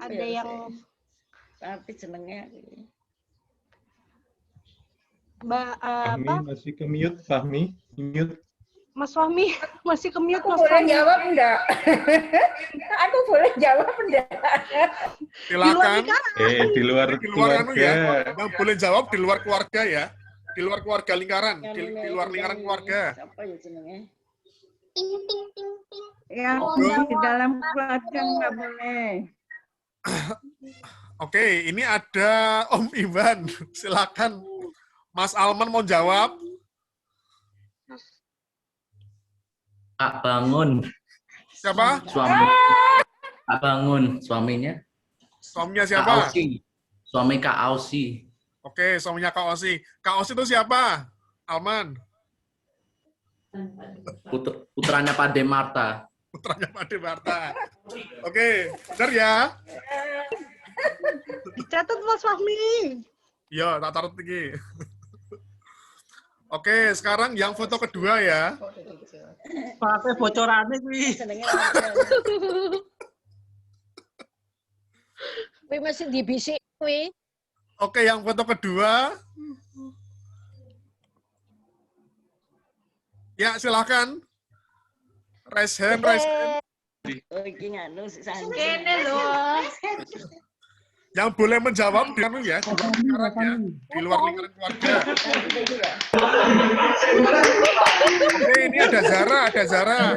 Ada yang tapi jenenge Mbak Fahmi apa? masih ke mute, Fahmi, mute. Mas Fahmi masih ke mute, Mas Boleh Fahmi. jawab enggak? Aku boleh jawab enggak? Silakan. Di luar Di luar anu keluarga. ya. Yang boleh jawab di luar keluarga ya. Di luar keluarga lingkaran, di luar lingkaran keluarga. Siapa ya jenenge? Ting ting ting ting. Yang di dalam keluarga nggak boleh. Oke, ini ada Om Iwan. Silakan. Mas Alman mau jawab. Kak Bangun. Siapa? Suami. Kak Bangun, suaminya. Suaminya Kak siapa? Ausi. Suami Kak Ausi. Oke, suaminya Kak Osi. Kak Osi itu siapa? Alman. Putranya Pade Marta. Putranya Pade Marta. Oke, benar ya? Dicatat Mas Fahmi. Iya, tak taruh tinggi. Oke, sekarang yang foto kedua ya. Pakai bocorannya kuwi. Kuwi masih dibisik kuwi. Oke, yang foto kedua. Ya, silakan. Raise hand, raise hand. Oh, iki nganu Sanji. Kene loh. Yang boleh menjawab di anu ya, di luar lingkaran ya, di luar lingkaran keluarga. Oke, ini ada Zara, ada Zara.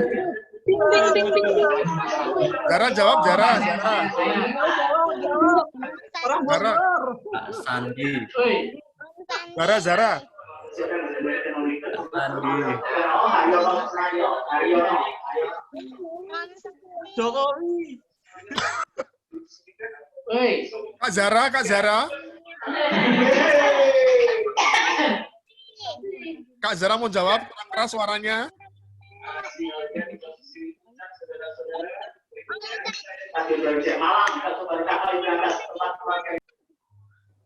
Zara jawab, Zara. Zara. Sandi. Zara. Sandi. Jokowi. Kak Zara. Kak Zara mau jawab, kurang keras suaranya.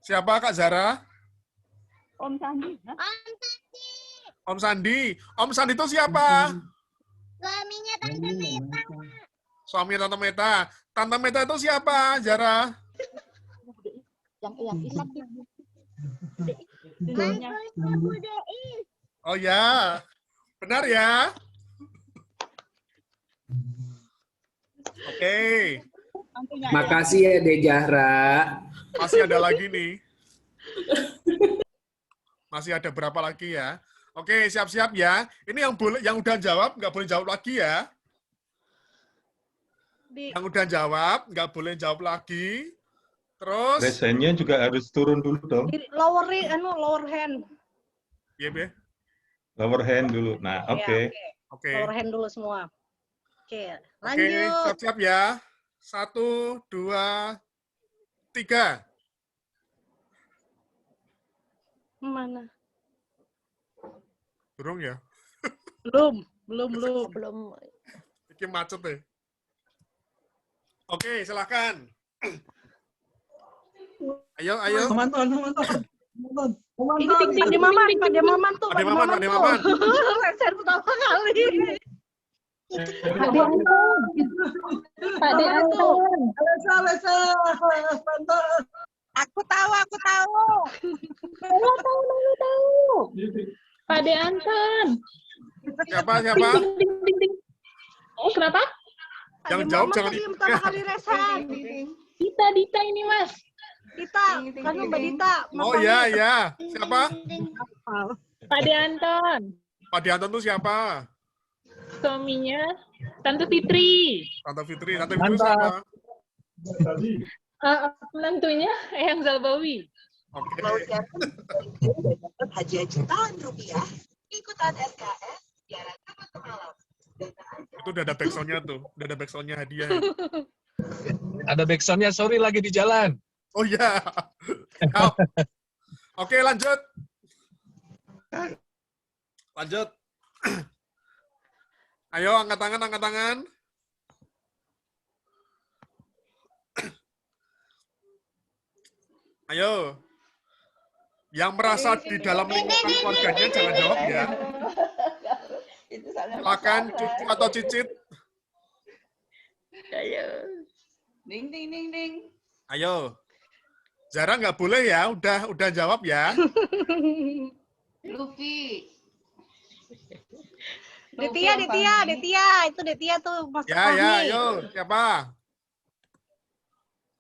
Siapa Kak Zara? Om Sandi. Om Sandi. Om Sandi itu siapa? Suaminya Tante Meta. Suami Tante Meta. Tante Meta itu siapa, Zara? Yang Isak. Mantunya Bu Dei. Oh ya, benar ya? Oke, Makasih ya De Zahra. masih ada lagi nih. Masih ada berapa lagi ya? Oke, siap-siap ya. Ini yang boleh, yang udah jawab nggak boleh jawab lagi ya. Yang udah jawab nggak boleh jawab lagi. Terus Resennya juga harus turun dulu dong. Lower hand. Iya, Be. Lower hand dulu. Nah, oke. Oke. Lower hand dulu semua. Oke, Oke, lanjut. siap-siap ya. 1, 2, 3. Mana? Belum ya? Belum. Bikin macet deh. Oke, silakan. Ayo. Teman-teman. Ini Pak Maman tuh. Pak Maman. Reset pertama kali. Pak De Anton. Alesa. Aku tahu. Tahu. Pak De Anton. Siapa? Oh, kenapa? Yang jawab jangan pertama kali reset. Dita ini, Mas. Dita, kan Mbak Dita. Oh ya. Siapa? Pak De Anton. Pak De Anton itu siapa? Suaminya Tante Fitri. Tante Fitri siapa? Menantunya Eyang Zalbawi. Oke. Haji jutaan rupiah ikutan SKS siaran Kamu Semalam. Itu udah ada backsound-nya tuh. Udah ada backsound-nya hadiah. Ada backsound-nya, sorry lagi di jalan. Oh iya. Oh. Oke, lanjut. Lanjut. Ayo, angkat tangan, angkat tangan. Ayo. Yang merasa di dalam lingkungan keluarganya jangan jawab ya. Silakan Cucu atau Cicit. Ayo. Ding ding ding ding. Ayo. Zara nggak boleh ya, udah jawab ya. Luffy. Detia, itu Detia tuh Mas Ya, Fahmi. ya, ayo. Siapa?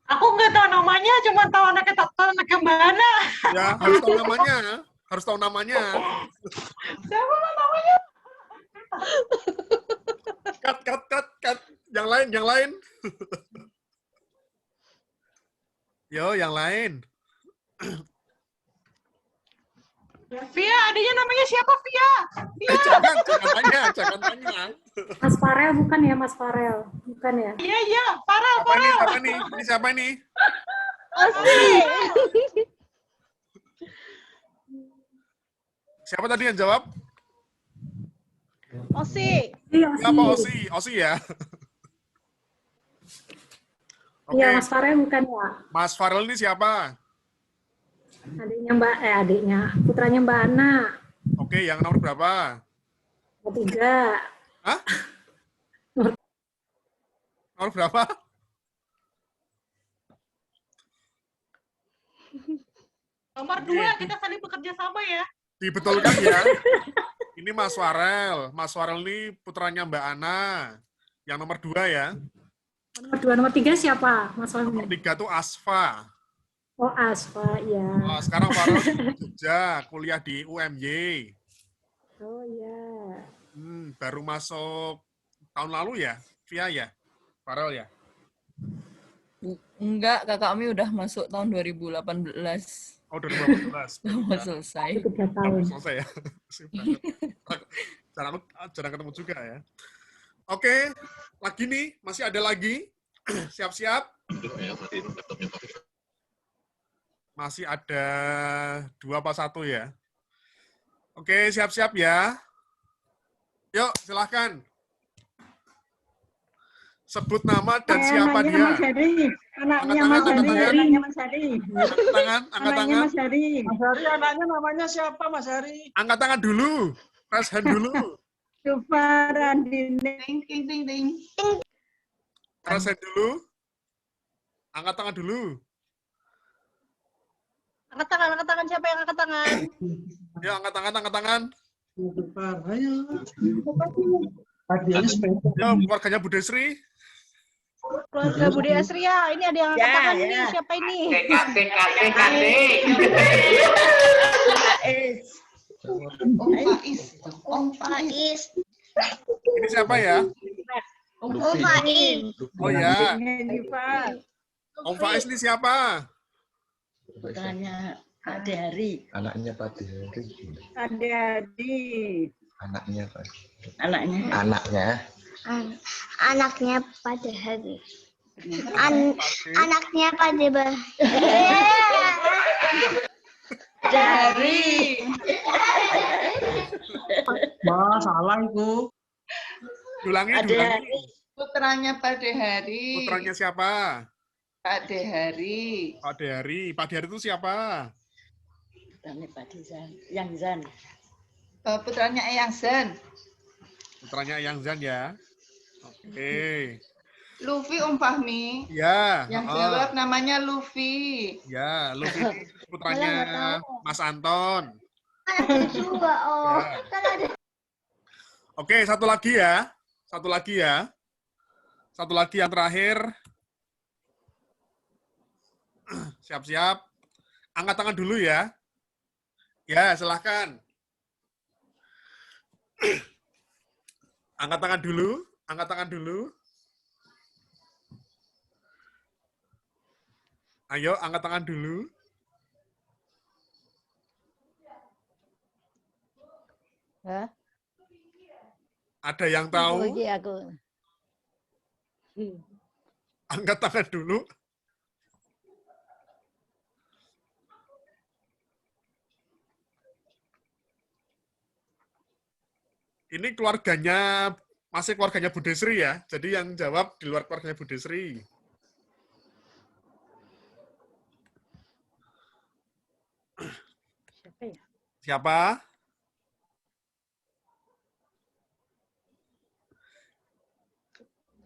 Aku nggak tahu namanya, cuma tahu anaknya Mbak Ana. Ya, harus tahu namanya. Harus tahu namanya. Siapa namanya? Cut. Yang lain. Yo, yang lain. Via, adanya namanya siapa Via? Via. Jangan tanya. Mas Farel bukan ya, Mas Farel? Bukan ya? Iya, Farel. Siapa nih? Ini siapa ini? Osi. Siapa tadi yang jawab? Osi. Siapa Osi? Osi ya? Iya, Mas Farel bukan ya? Mas Farel ini siapa? Adiknya, putranya Mbak Ana. Oke, yang nomor berapa? Nomor 3. Hah? Nomor berapa? Nomor 2, kita saling bekerja sama ya. Dibetulkan ya. Ini Mas Farel. Mas Farel ini putranya Mbak Ana. Yang nomor 2 ya. Nomor 2, nomor 3 siapa? Mas Farel. Nomor 3 tuh Asfa. Oh, Asfa, ya. Oh, sekarang Farel di Jogja, kuliah di UMY. Oh, iya. Baru masuk tahun lalu ya, Via ya? Farel ya? Enggak, kakak kami udah masuk tahun 2018. Oh, 2018. Udah mau selesai. 3 tahun. Selesai ya? Jarang ketemu juga ya. Oke, lagi nih, masih ada lagi. Siap-siap. Masih ada 2 apa 1 ya. Oke, siap-siap ya. Yuk, silahkan. Sebut nama dan siapa dia. Mas Hadi. Anaknya Mas Hadi. Anaknya Mas Hadi. Angkat tangan, angkat tangan. Mas Hadi. Mas Hadi, anaknya namanya siapa, Mas Hadi? Angkat tangan dulu. Raise hand dulu. Sufarandin. Ding ding ding ding. Raise hand dulu. Angkat tangan dulu. Angkat tangan, siapa yang angkat tangan? Ya, angkat tangan. Ya, keluarganya Bu Desri. Keluarga Budi Asria, ini ada yang angkat tangan ini, siapa ini? Om Faiz. Ini siapa ya? Om Faiz. Oh ya. Om Faiz ini siapa? Putranya Pak Dehari. Anaknya Pak Dehari. Adi. Anaknya Pak. Anaknya. Anaknya pada hari. Anaknya pada Dari. Salah itu. Ulangi. Putranya Pak Dehari. Putranya siapa? Pak Dehari. Pak Dehari itu siapa? Putranya Pak Yang Zan. Putranya Eyang Zan. Putranya Eyang Zan ya. Oke. Luffy Om Fahmi. Ya. Yang jawab namanya Luffy. Ya, Luffy putranya Mas Anton. juga, oh. Ya. Oke, satu lagi ya. Satu lagi yang terakhir. Siap-siap. Angkat tangan dulu ya. Ya, silahkan. Angkat tangan dulu. Ayo, angkat tangan dulu. Hah? Ada yang tahu? Iki aku. Angkat tangan dulu. Ini keluarganya, masih keluarganya Bu Desri ya. Jadi yang jawab di luar keluarganya Bu Desri. Siapa ya? Siapa?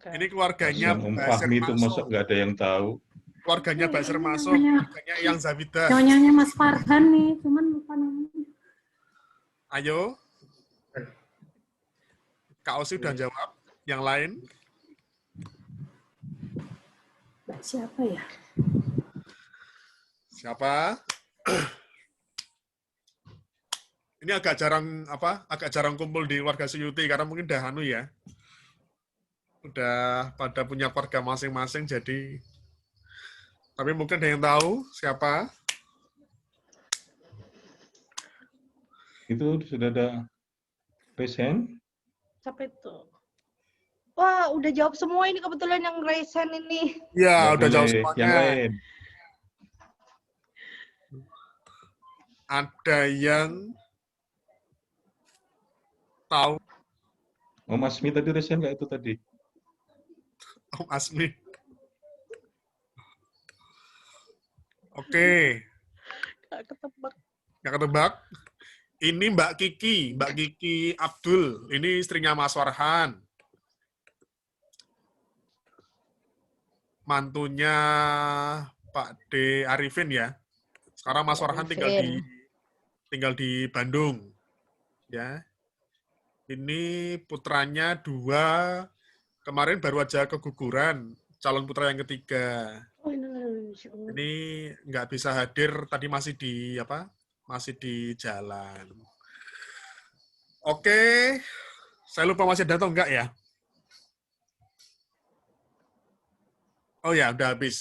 Ini keluarganya Yang Basir Fahmi itu Masuk. masa nggak ada yang tahu. Keluarganya Basir Masuk, keluarganya yang Zabidah. Nyonyanya Mas Farhan nih, cuman lupa namanya. Ayo. Kak Osi udah jawab. Yang lain? Mbak siapa ya? Siapa? Ini agak jarang kumpul di warga Suyuti karena mungkin udah ya. Udah pada punya keluarga masing-masing, jadi tapi mungkin ada yang tahu siapa? Itu sudah ada present? Siapa itu? Wah, udah jawab semua ini kebetulan yang raise hand ini. Ya, udah jawab Boleh. semuanya. Yang lain. Ada yang tahu? Om Asmi tadi present nggak itu tadi? Om Asmi. Oke. Nggak ketebak. Nggak ketebak. Ini Mbak Kiki Abdul. Ini istrinya Mas Warhan. Mantunya Pak D. Arifin ya. Sekarang Mas Warhan tinggal di Bandung. Ya. Ini putranya 2. Kemarin baru aja keguguran. Calon putra yang ketiga. Ini nggak bisa hadir. Tadi masih di jalan. Oke. Saya lupa masih ada atau enggak ya? Oh ya, udah habis.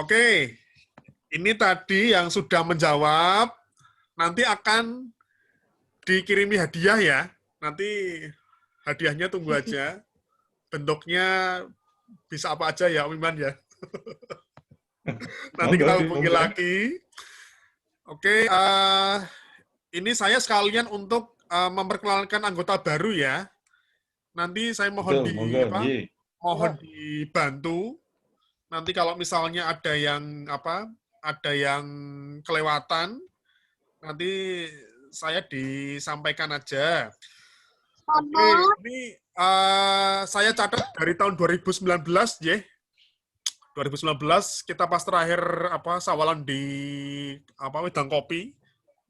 Oke. Ini tadi yang sudah menjawab. Nanti akan dikirimi hadiah ya. Nanti hadiahnya tunggu aja. Bentuknya bisa apa aja ya, Om Iman ya. Nanti kita hubungi lagi. Oke, ini saya sekalian untuk memperkenalkan anggota baru ya. Nanti saya mohon mohon dibantu. Nanti kalau misalnya ada yang kelewatan, nanti saya disampaikan aja. Oke, ini saya catat dari tahun 2019 ya. 2019 kita pas terakhir sawalan di Wedang Kopi.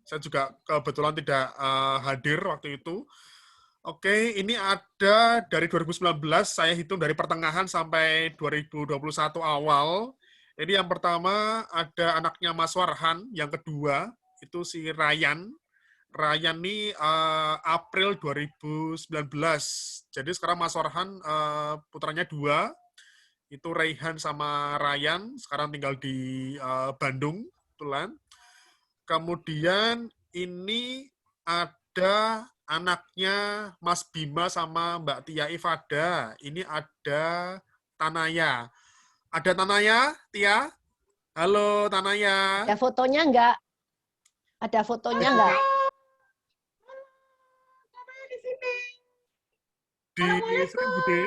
Saya juga kebetulan tidak hadir waktu itu. Oke, ini ada dari 2019 saya hitung dari pertengahan sampai 2021 awal. Ini yang pertama ada anaknya Mas Warhan, yang kedua itu si Ryan. Ryan ini April 2019. Jadi sekarang Mas Warhan putranya 2. Itu Raihan sama Ryan. Sekarang tinggal di Bandung. Kebetulan. Kemudian ini ada anaknya Mas Bima sama Mbak Tia Ifada. Ini ada Tanaya. Ada Tanaya, Tia? Halo, Tanaya. Ada fotonya enggak? Ada fotonya enggak? Di Sri Bude.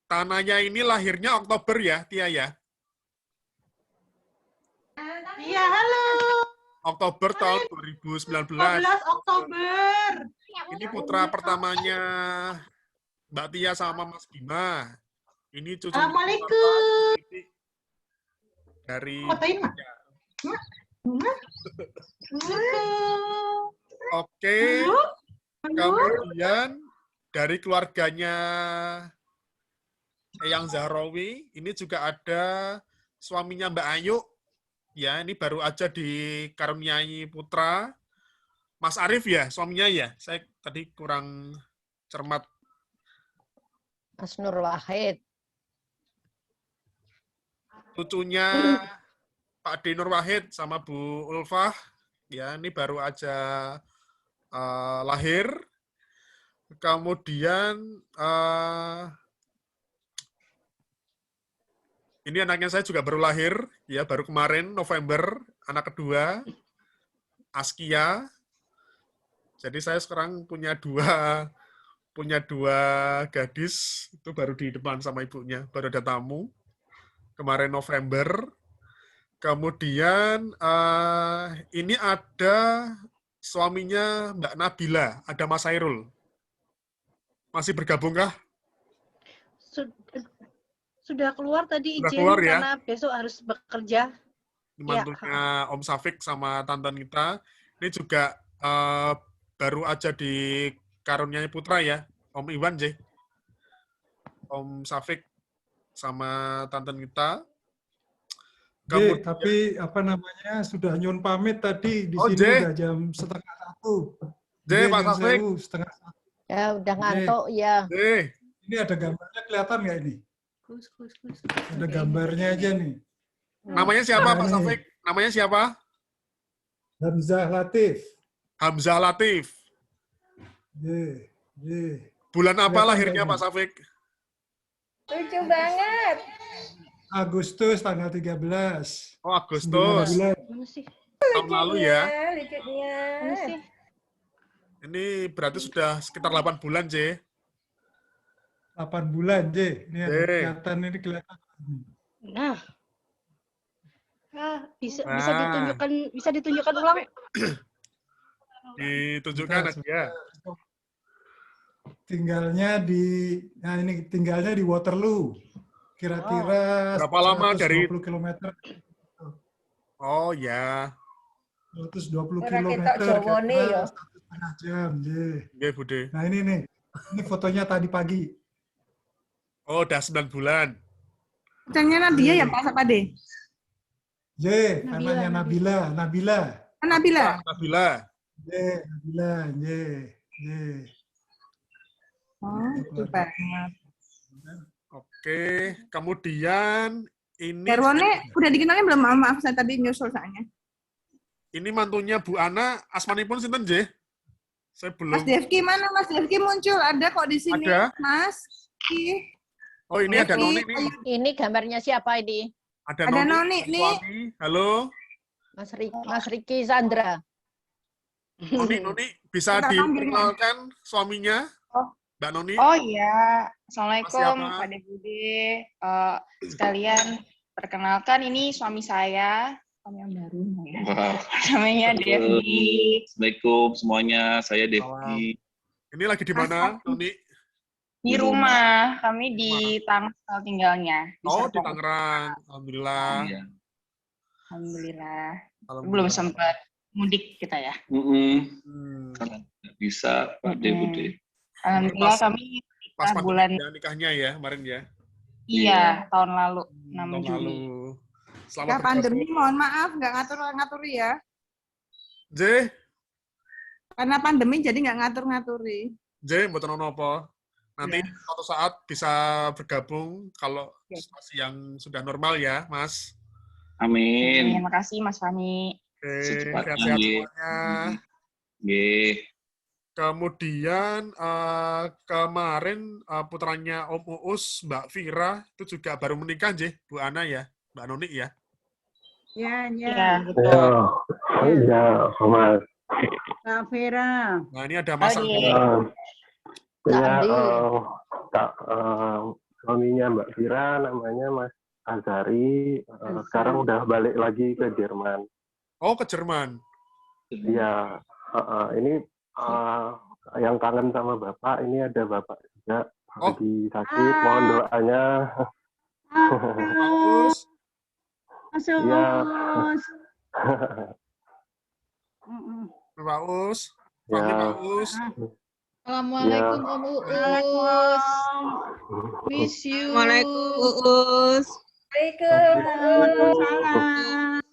Tananya ini lahirnya Oktober ya, Tia ya? Iya, halo. Oktober tahun 2019. 15 Oktober. Ini putra pertamanya Mbak Tia sama Mas Bima. Ini cucu Assalamualaikum. Dari Oke. Kemudian dari keluarganya Eyang Zahrawi, ini juga ada suaminya Mbak Ayu. Ya, ini baru aja dikaruniai putra. Mas Arif ya, suaminya ya? Saya tadi kurang cermat. Mas Nur Wahid. Cucunya Pak D. Nur Wahid sama Bu Ulfah, ya ini baru aja lahir. Kemudian ini anaknya saya juga baru lahir, ya baru kemarin November, anak kedua, Askia. Jadi saya sekarang punya dua gadis, itu baru di depan sama ibunya, baru ada tamu. Kemarin November. Kemudian ini ada suaminya Mbak Nabila, ada Mas Hairul. Masih bergabungkah? Sudah keluar tadi Sudah izin keluar, ya? karena besok harus bekerja. Mantunya Om Safik sama Tantan kita. Ini juga baru aja di karuniai putra ya, Om Iwan, J. Om Safik sama Tantan kita. Tapi apa namanya sudah nyun pamit tadi di sini udah jam 1:30. Pak Safik. 1:30. Ya udah ngantuk ya. Ini ada gambarnya kelihatan nggak ini? Ada gambarnya aja nih. Namanya siapa Pak Safik? Namanya siapa? Hamzah Latif. Hamzah Latif. Bulan apa lahirnya Pak Safik? Lucu banget. Agustus tanggal 13. Oh, Agustus. Tahun lalu ya. Lucunya. Ini berarti sudah sekitar 8 bulan, J. 8 bulan, J. Ini ada kelihatan. Nah. Bisa ditunjukkan ulang. Ditunjukkan aja. Tinggalnya di Waterloo. Kira-kira berapa lama dari 120 km. Oh ya. 120 Ora km. ketok Jawane ya. 1,5 jam, Nggih, Bude. Nah, ini nih. Ini fotonya tadi pagi. Oh, udah 9 bulan. Pacarnya Nadia ya, Pak Sapade? Anaknya Nabila. Nabila. Nabila. Nabila. Oh, itu banget. Oke, kemudian ini Herwane udah dikenalin belum? Maaf, saya tadi nyusul soalnya. ini mantunya Bu Ana, asmanipun sinten, J? Saya belum. Mas Devki mana? Mas Devki muncul, ada kok di sini. Ada? Mas. Oh, ini ada Noni nih. Ini gambarnya siapa ini? Ada Noni nih. Halo. Mas Riki Sandra. Noni bisa diperkenalkan suaminya? Mbak Noni? Oh iya, Assalamualaikum Mas Pak De Bude. Sekalian perkenalkan ini suami saya, suami yang baru ya. Namanya Devi. Assalamualaikum semuanya, saya Devi. Ini lagi di mana, Noni? Di rumah, kami di Tangsel tinggalnya. Oh, di Tangerang. Alhamdulillah. Iya. Alhamdulillah. Belum sempat mudik kita ya. Karena nggak bisa, Pak De Bude. Alhamdulillah kami pas bulan nikahnya ya kemarin ya. Iya, tahun lalu 6 tahun Juli. Lalu. Selamat pandemi, mohon maaf nggak ngatur-ngaturi ya. J. Karena pandemi jadi nggak ngatur-ngaturi. J, mboten ono apa. Nanti suatu saat bisa bergabung kalau situasi yang sudah normal ya, Mas. Amin. Terima kasih Mas Fahmi. Sehat-sehat semuanya. Nggih. Kemudian kemarin putranya Om Uus, Mbak Vira, itu juga baru menikah, J, Bu Ana ya, Mbak Noni ya. Ya. Ya, Mas. Kak Vera. Nah, ini ada Mas Suaminya Mbak Vira namanya Mas Azari. Sekarang udah balik lagi ke Jerman. Oh, ke Jerman. Iya. Ini yang kangen sama Bapak, ini ada Bapak juga lagi sakit, mohon doanya. Iya. Pak Uus. Pak Uus. Assalamualaikum Om Uus. Miss you. Waalaikumsalam Uus. Waalaikumsalam.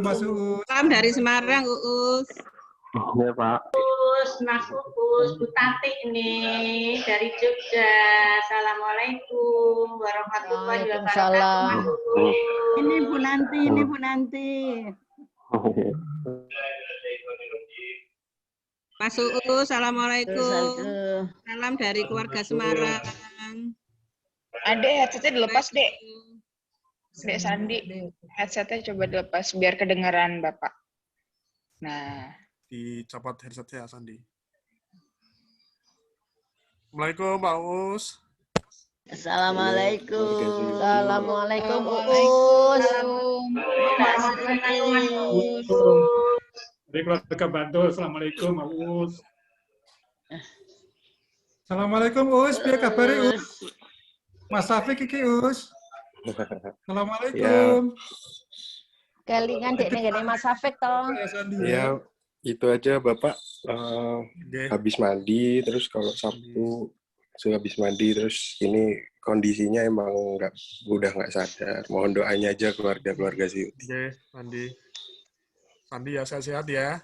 Mas Uus. Salam dari Semarang Uus. Ya, Pak. Mas Uus, Bu Tati nih dari Jogja. Assalamualaikum warahmatullahi wabarakatuh. Mas Uus. Ini Bu Nanti. Mas Uus, assalamualaikum. Salam dari keluarga Semarang. Adek, headsetnya dilepas, Dek. Dek Sandi, headsetnya coba dilepas biar kedengaran Bapak. Nah. Dicopot headsetnya, Sandi. Assalamualaikum, Pak Uus. Assalamualaikum. Assalamualaikum, Uus. Dari keluarga Bantul, Assalamualaikum, Pak Uus. Assalamualaikum, Uus. Biar kabari, Uus. Mas Safik, Kiki, Uus. Assalamualaikum. Kelingan dek nih Mas Safik toh. Ya, itu aja Bapak. Habis mandi, terus kalau Sabtu habis mandi, terus ini kondisinya emang udah nggak sadar. Mohon doanya aja keluarga sih. Oke, Sandi ya sehat-sehat ya.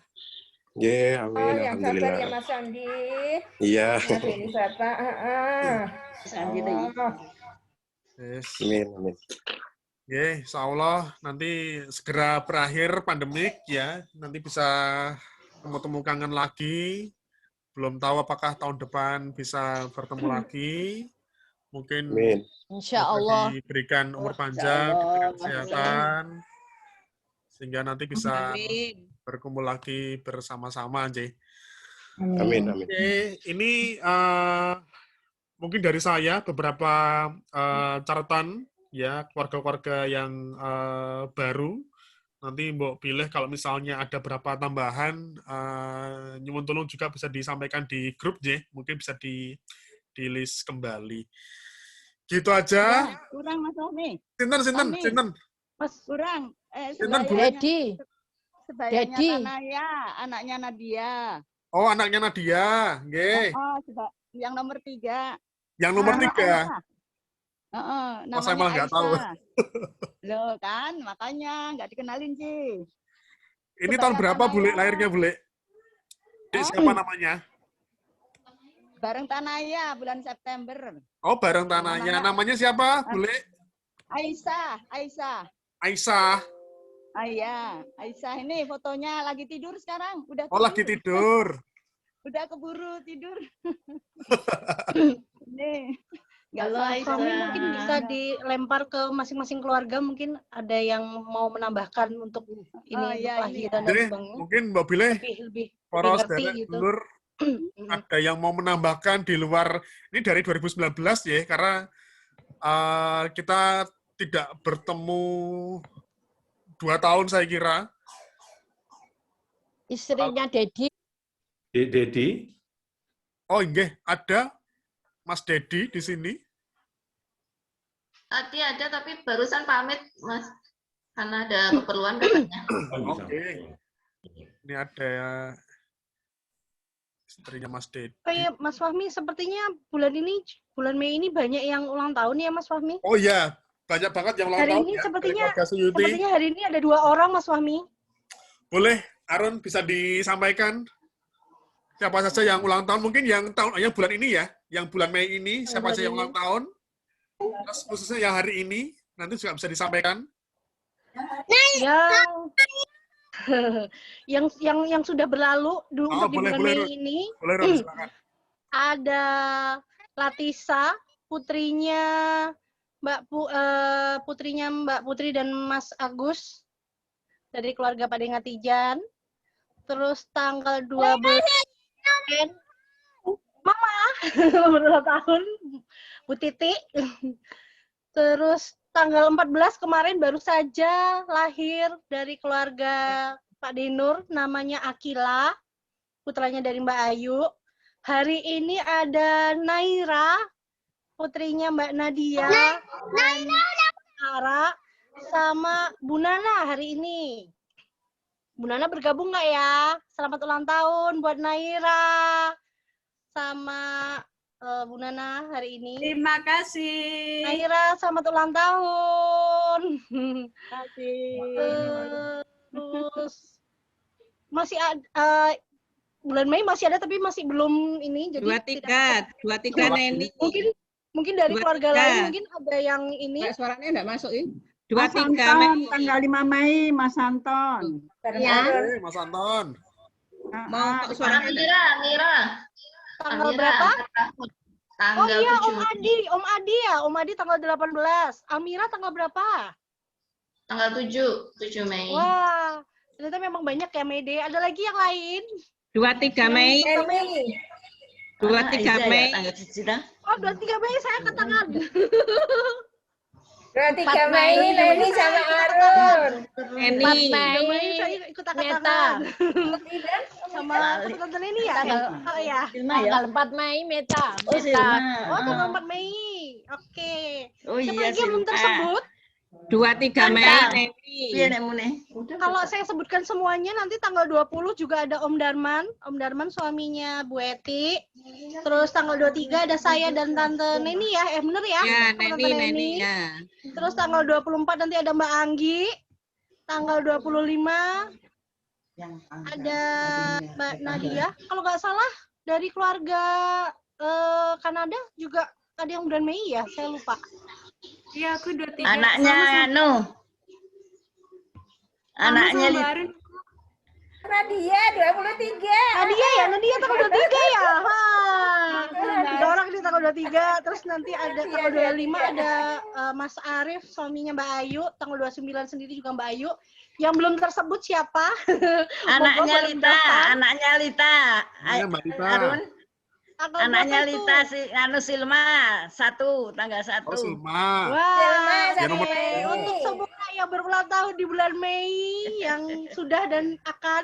Ya, amin. Oh, yang Alhamdulillah. sabar ya Mas Sandi. Iya. Ini Bapak. Sandi Yes. Amin. Oke, insya Allah nanti segera berakhir pandemik ya. Nanti bisa temu kangen lagi. Belum tahu apakah tahun depan bisa bertemu lagi. Mungkin Insya Allah diberikan umur panjang, diberikan kesehatan, sehingga nanti bisa berkumpul lagi bersama-sama, J. Amin. Oke, ini mungkin dari saya beberapa catatan ya keluarga-keluarga yang baru. Nanti Mbok pilih kalau misalnya ada berapa tambahan, nyuwun tolong juga bisa disampaikan di grup J, mungkin bisa di list kembali. Gitu aja. Ya, kurang Mas Omi. Sinten. Mas kurang. Dedi. Sebaiknya Tanaya, anaknya Nadia. Oh, anaknya Nadia. Nggih. Yang nomor 3. Yang nomor 3. Saya malah nggak tahu. Loh kan, makanya nggak dikenalin sih. Ini tahun berapa Bule lahirnya Bule? Siapa namanya? Bareng Tanaya, bulan September. Oh, bareng Tanaya. Namanya siapa Bule? Aisyah. Aisyah ini fotonya lagi tidur sekarang. Udah tidur. Oh, lagi tidur. Udah keburu tidur. Nih. Kalau mungkin bisa dilempar ke masing-masing keluarga, mungkin ada yang mau menambahkan untuk ini lahiran dan sebagainya. Mungkin Mbak Bile, poros dari gitu. dulur, ada yang mau menambahkan di luar ini dari 2019 ya, karena kita tidak bertemu 2 tahun saya kira. Istrinya Dedi. Dedi. Oh, enggak, ada Mas Dedi di sini. Tadi ada, tapi barusan pamit, Mas. Karena ada keperluan katanya. Oke. Ini ada istrinya Mas Dedi. Kayak Mas Fahmi, sepertinya bulan Mei ini banyak yang ulang tahun ya, Mas Fahmi? Oh iya, banyak banget yang ulang hari tahun. Ini ya, sepertinya hari ini ada 2 orang, Mas Fahmi. Boleh, Arun bisa disampaikan siapa saja yang ulang tahun? Mungkin yang bulan ini ya, yang bulan Mei ini, siapa saja yang ulang tahun? Terus khususnya yang hari ini, nanti juga bisa disampaikan. Yang sudah berlalu untuk di bulan Mei ini. Boleh, silakan. Ada Latisa, putrinya Mbak Putri dan Mas Agus dari keluarga Pak Ngatijan. Terus tanggal 12 Mama berulang tahun Bu Titi. Terus tanggal 14 kemarin baru saja lahir dari keluarga Pak Dinur, namanya Akila, putranya dari Mbak Ayu. Hari ini ada Naira, putrinya Mbak Nadia, Ara, sama Bu Nana hari ini. Bu Nana bergabung nggak ya? Selamat ulang tahun buat Naira sama Bu Nana hari ini. Terima kasih. Naira, selamat ulang tahun. Terima kasih. Terus masih ada bulan Mei masih ada tapi masih belum ini, jadi 23 Neni. Mungkin dari keluarga lain mungkin ada yang ini. Suaranya enggak masuk ini. Mas 23 Anton, Mei. tanggal 5 Mei, Mas Anton. Ya. Mas Anton. Mau suaranya Mira. Tanggal Amira, berapa? Tanggal Oh iya, 7. Om Adi ya. Om Adi tanggal 18. Amira tanggal berapa? Tanggal 7 Mei. Wah, ternyata memang banyak ya Mede. Ada lagi yang lain? 23 Mei. 23 Mei. Oh, 23 Mei saya ke tangan. 23 Mei Neni sama Arun. Neni. 4 Mei saya ikut angkat tangan. Sama tante Neni ya? Oh ya. Tanggal 4 Mei Meta. Oh, tanggal 4 Mei. Oke. Siapa lagi yang belum tersebut? 23 Mei Neni. Kalau saya sebutkan semuanya nanti tanggal 20 juga ada Om Darman. Om Darman suaminya Bu Eti. Terus tanggal 23 ada saya dan Tante Neni ya. Bener ya? Ya, Tante Neni ya. Terus tanggal 24 nanti ada Mbak Anggi. Tanggal 25 ada Mbak Nadia. Kalau nggak salah dari keluarga Kanada juga ada yang bulan Mei ya. Saya lupa. Iya, aku 23. Anaknya Anaknya Nadia 23. Nadia tanggal 23 ya. Tiga orang di tanggal 23, terus nanti ada tanggal 25 ada Mas Arif, suaminya Mbak Ayu, tanggal 29 sendiri juga Mbak Ayu. Yang belum tersebut siapa? Anaknya Lita. Mbak Lita. Arun. Anaknya Lita Silma 1 tanggal 1. Oh, Silma. Wah, Ya, nomor untuk semua yang berulang tahun di bulan Mei yang sudah dan akan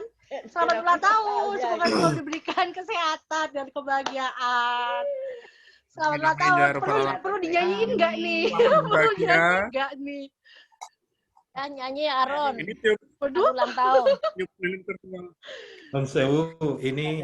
selamat ulang tahun. Semoga selalu diberikan kesehatan dan kebahagiaan. Selamat ulang tahun. Perlu dinyanyiin nggak nih? Perlu dinyanyiin nggak nih? Nyanyi Aron. Waduh. Ulang tahun. Nun Sewu, ini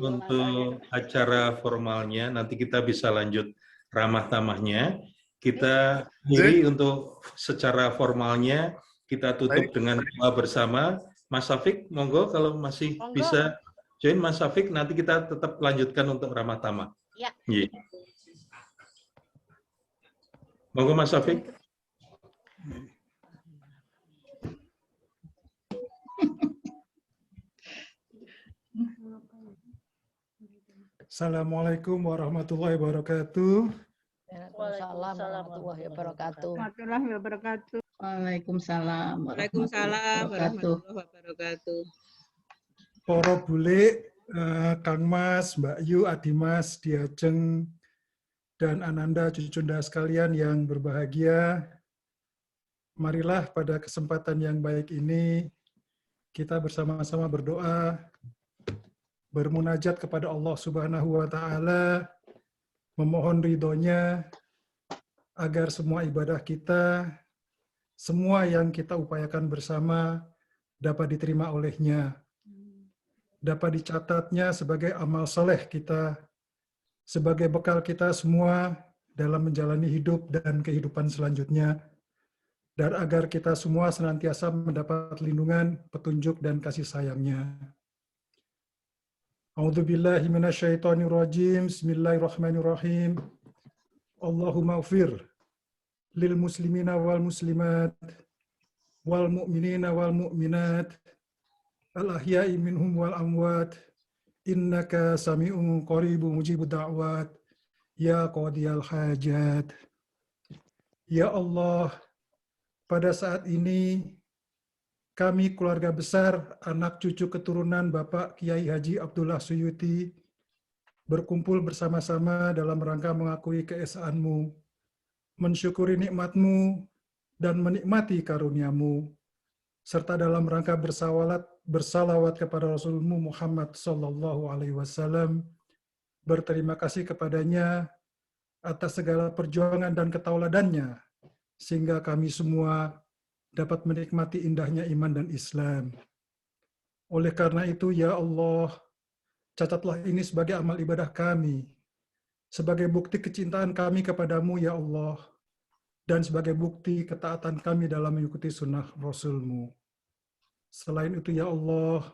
untuk acara formalnya nanti kita bisa lanjut ramah tamahnya. Kita akhiri untuk secara formalnya kita tutup dengan doa bersama. Mas Safik, monggo kalau masih bisa join Mas Safik, nanti kita tetap lanjutkan untuk ramah tamah. Ya. Yeah. Monggo Mas Safik. Assalamualaikum warahmatullahi wabarakatuh. Waalaikumsalam warahmatullahi wabarakatuh. Warahmatullahi wabarakatuh. Waalaikumsalam warahmatullahi wabarakatuh. Para bule, Kang Mas, Mbak Yu, Adimas, Diajeng, dan Ananda, cucunda sekalian yang berbahagia. Marilah pada kesempatan yang baik ini, kita bersama-sama berdoa, bermunajat kepada Allah Subhanahu wa Ta'ala, memohon ridhonya agar semua ibadah kita, semua yang kita upayakan bersama dapat diterima olehnya, dapat dicatatnya sebagai amal soleh kita, sebagai bekal kita semua dalam menjalani hidup dan kehidupan selanjutnya, dan agar kita semua senantiasa mendapat lindungan, petunjuk, dan kasih sayangnya. A'udzubillahi minasyaitonirrajim. Bismillahirrahmanirrahim. Allahumma ufir lil muslimina wal muslimat wal mu'minina wal mu'minat al ahya'i minhum wal amwat innaka sami'un qaribun mujibud da'wat ya qadiyal hajat. Ya Allah, pada saat ini kami keluarga besar, anak cucu keturunan Bapak Kiai Haji Abdullah Suyuti, berkumpul bersama-sama dalam rangka mengakui keesaan-Mu, mensyukuri nikmat-Mu, dan menikmati karunia-Mu, serta dalam rangka bersalawat kepada Rasul-Mu Muhammad Sallallahu Alaihi Wasallam, berterima kasih kepadanya atas segala perjuangan dan ketauladannya, sehingga kami semua dapat menikmati indahnya iman dan Islam. Oleh karena itu, ya Allah, catatlah ini sebagai amal ibadah kami, sebagai bukti kecintaan kami kepadamu, ya Allah, dan sebagai bukti ketaatan kami dalam mengikuti sunnah Rasul-Mu. Selain itu, ya Allah,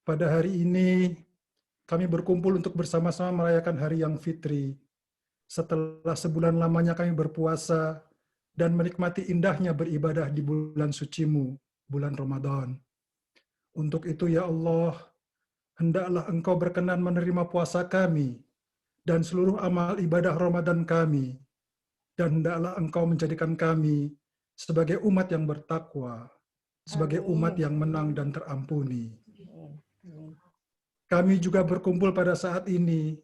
pada hari ini kami berkumpul untuk bersama-sama merayakan hari yang fitri. Setelah sebulan lamanya kami berpuasa dan menikmati indahnya beribadah di bulan sucimu, bulan Ramadan. Untuk itu ya Allah, hendaklah Engkau berkenan menerima puasa kami dan seluruh amal ibadah Ramadan kami, dan hendaklah Engkau menjadikan kami sebagai umat yang bertakwa, sebagai umat yang menang dan terampuni. Kami juga berkumpul pada saat ini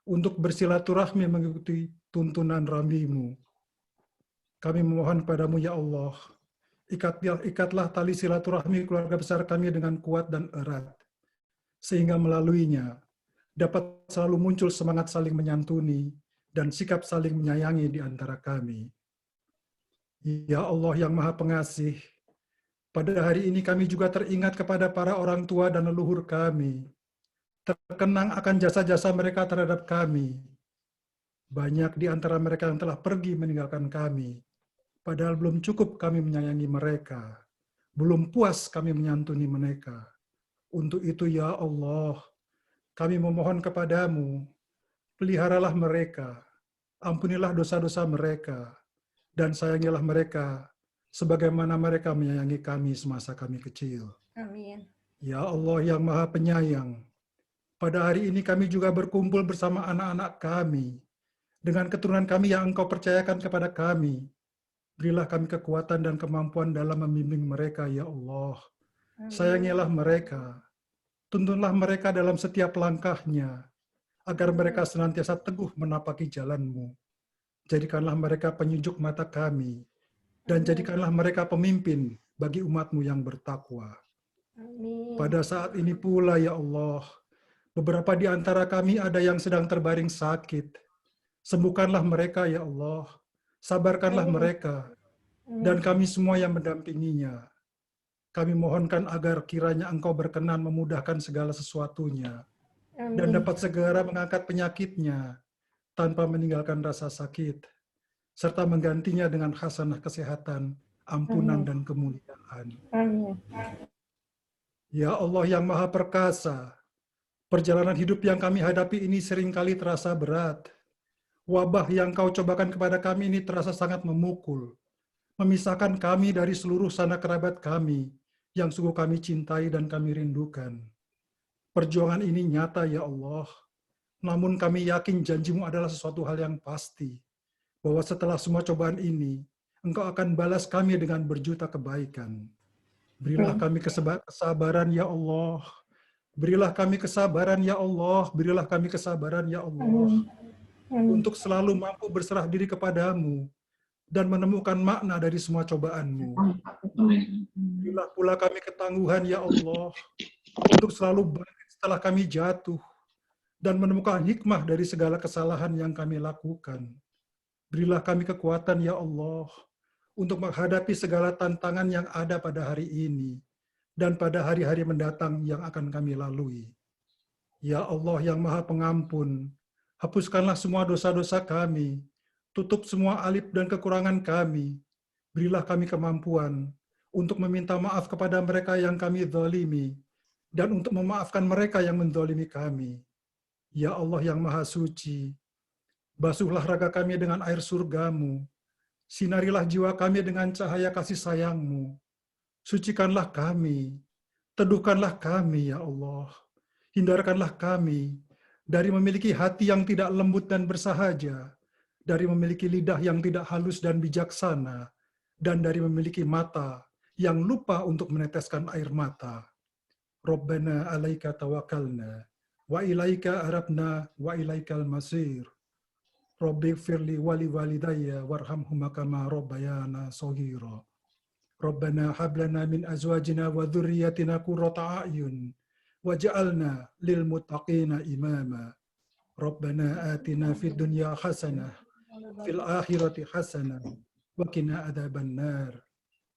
untuk bersilaturahmi mengikuti tuntunan Rabbi-Mu. Kami memohon padamu ya Allah, ikatlah tali silaturahmi keluarga besar kami dengan kuat dan erat, sehingga melaluinya dapat selalu muncul semangat saling menyantuni dan sikap saling menyayangi di antara kami. Ya Allah yang Maha Pengasih, pada hari ini kami juga teringat kepada para orang tua dan leluhur kami, terkenang akan jasa-jasa mereka terhadap kami. Banyak di antara mereka yang telah pergi meninggalkan kami, padahal belum cukup kami menyayangi mereka, belum puas kami menyantuni mereka. Untuk itu ya Allah, kami memohon kepadamu, peliharalah mereka, ampunilah dosa-dosa mereka, dan sayangilah mereka sebagaimana mereka menyayangi kami semasa kami kecil. Amin. Ya Allah yang Maha Penyayang, pada hari ini kami juga berkumpul bersama anak-anak kami, dengan keturunan kami yang Engkau percayakan kepada kami. Berilah kami kekuatan dan kemampuan dalam membimbing mereka, ya Allah. Sayangilah mereka, tuntunlah mereka dalam setiap langkahnya, agar mereka senantiasa teguh menapaki jalan-Mu. Jadikanlah mereka penyejuk mata kami, dan jadikanlah mereka pemimpin bagi umat-Mu yang bertakwa. Pada saat ini pula, ya Allah, beberapa di antara kami ada yang sedang terbaring sakit. Sembuhkanlah mereka, ya Allah. Sabarkanlah mereka. Dan kami semua yang mendampinginya. Kami mohonkan agar kiranya Engkau berkenan memudahkan segala sesuatunya. Dan dapat segera mengangkat penyakitnya tanpa meninggalkan rasa sakit. Serta menggantinya dengan hasanah kesehatan, ampunan, dan kemuliaan. Ya Allah yang Maha Perkasa, perjalanan hidup yang kami hadapi ini seringkali terasa berat. Wabah yang Kau cobakan kepada kami ini terasa sangat memukul, memisahkan kami dari seluruh sanak kerabat kami yang sungguh kami cintai dan kami rindukan. Perjuangan ini nyata ya Allah, namun kami yakin janji-Mu adalah sesuatu hal yang pasti, bahwa setelah semua cobaan ini, Engkau akan balas kami dengan berjuta kebaikan. Berilah kami kesabaran ya Allah. Berilah kami kesabaran ya Allah, berilah kami kesabaran ya Allah, untuk selalu mampu berserah diri kepadamu dan menemukan makna dari semua cobaan-Mu. Berilah pula kami ketangguhan ya Allah, untuk selalu bangkit setelah kami jatuh dan menemukan hikmah dari segala kesalahan yang kami lakukan. Berilah kami kekuatan ya Allah, untuk menghadapi segala tantangan yang ada pada hari ini dan pada hari-hari mendatang yang akan kami lalui. Ya Allah yang Maha Pengampun, hapuskanlah semua dosa-dosa kami, tutup semua aib dan kekurangan kami, berilah kami kemampuan untuk meminta maaf kepada mereka yang kami zalimi, dan untuk memaafkan mereka yang menzalimi kami. Ya Allah yang Maha Suci, basuhlah raga kami dengan air surga-Mu, sinarilah jiwa kami dengan cahaya kasih sayang-Mu, sucikanlah kami, teduhkanlah kami, ya Allah. Hindarkanlah kami dari memiliki hati yang tidak lembut dan bersahaja, dari memiliki lidah yang tidak halus dan bijaksana, dan dari memiliki mata yang lupa untuk meneteskan air mata. Rabbana alaika tawakkalna, wa ilaika arabna, wa ilaikal masir. Rabbi firli wali walidayya warhamhuma kama rabbayana shaghira. Rabbana hab lana min azwajina wa dhurriyyatina qurrata a'yun waj'alna lil muttaqina imama. Rabbana atina fid dunya hasanah fil akhirati hasanah wa qina adzaban nar.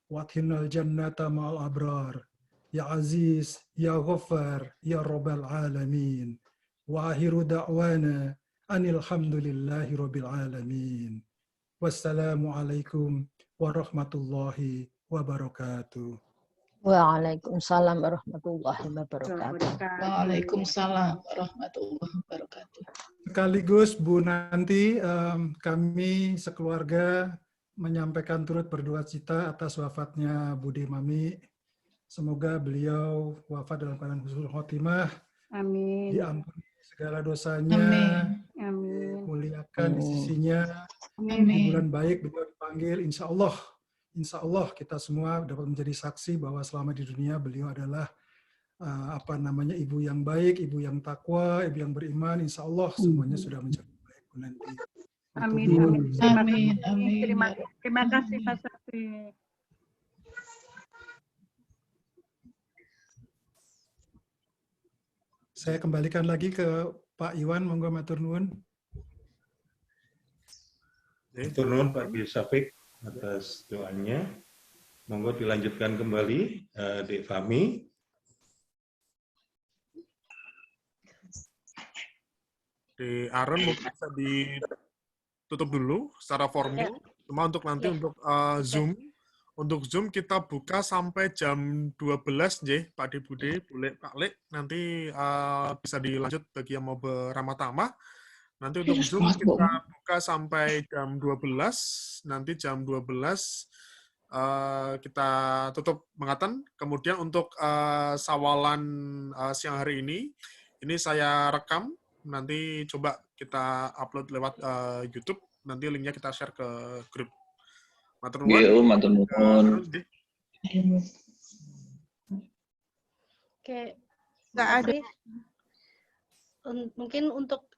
Wa adkhilnal jannata ma'al abrar. Ya Aziz, ya Ghaffar, ya Rabbal alamin. Wa akhiru da'wana anil hamdulillahi rabbil alamin. Wassalamu alaikum warahmatullahi wabarakatuh. Waalaikumsalam warahmatullahi wabarakatuh. Waalaikumsalam warahmatullahi wabarakatuh. Sekaligus Bu Nanti, kami sekeluarga menyampaikan turut berduka cita atas wafatnya Bude Mami. Semoga beliau wafat dalam keadaan husnul khotimah. Amin. Diampuni segala dosanya. Amin. Muliakan di sisinya. Amin. Di bulan baik beliau dipanggil, insya Allah kita semua dapat menjadi saksi bahwa selama di dunia beliau adalah ibu yang baik, ibu yang takwa, ibu yang beriman. Insya Allah semuanya sudah menjadi baik nanti. Amin. Terima kasih Pak Sakti. Saya kembalikan lagi ke Pak Iwan, monggo matur nuwun. Matur nuwun Pak Syafiq atas doanya. Monggo dilanjutkan kembali, Dek Fami. Di Aaron mungkin bisa ditutup dulu secara formal. Cuma untuk nanti untuk Zoom. Untuk Zoom kita buka sampai jam 12, Pak De Bude, Bule Pak Lek. Nanti bisa dilanjut bagi yang mau beramah-tamah. Nanti untuk Zoom kita buka sampai jam 12. Nanti jam 12 kita tutup mengatan. Kemudian untuk sawalan siang hari ini saya rekam. Nanti coba kita upload lewat YouTube. Nanti linknya kita share ke grup. Matur nuwun. Matur nuwun. Oke. Nggak ada. Mungkin untuk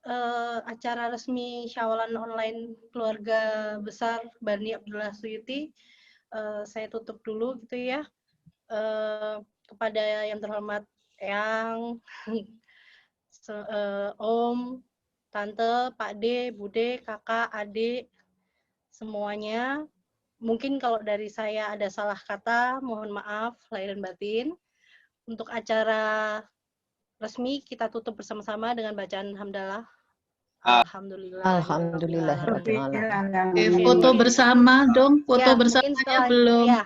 acara resmi Syawalan online keluarga besar Bani Abdullah Suyuti, saya tutup dulu gitu ya. Kepada yang terhormat Eyang, Om, Tante, Pak D, Bude, Kakak, Adik, semuanya. Mungkin kalau dari saya ada salah kata, mohon maaf, lahir dan batin. Untuk acara resmi kita tutup bersama-sama dengan bacaan hamdalah. Alhamdulillah. Alhamdulillah. Foto bersama dong, foto Ya, bersamanya belum. Ya,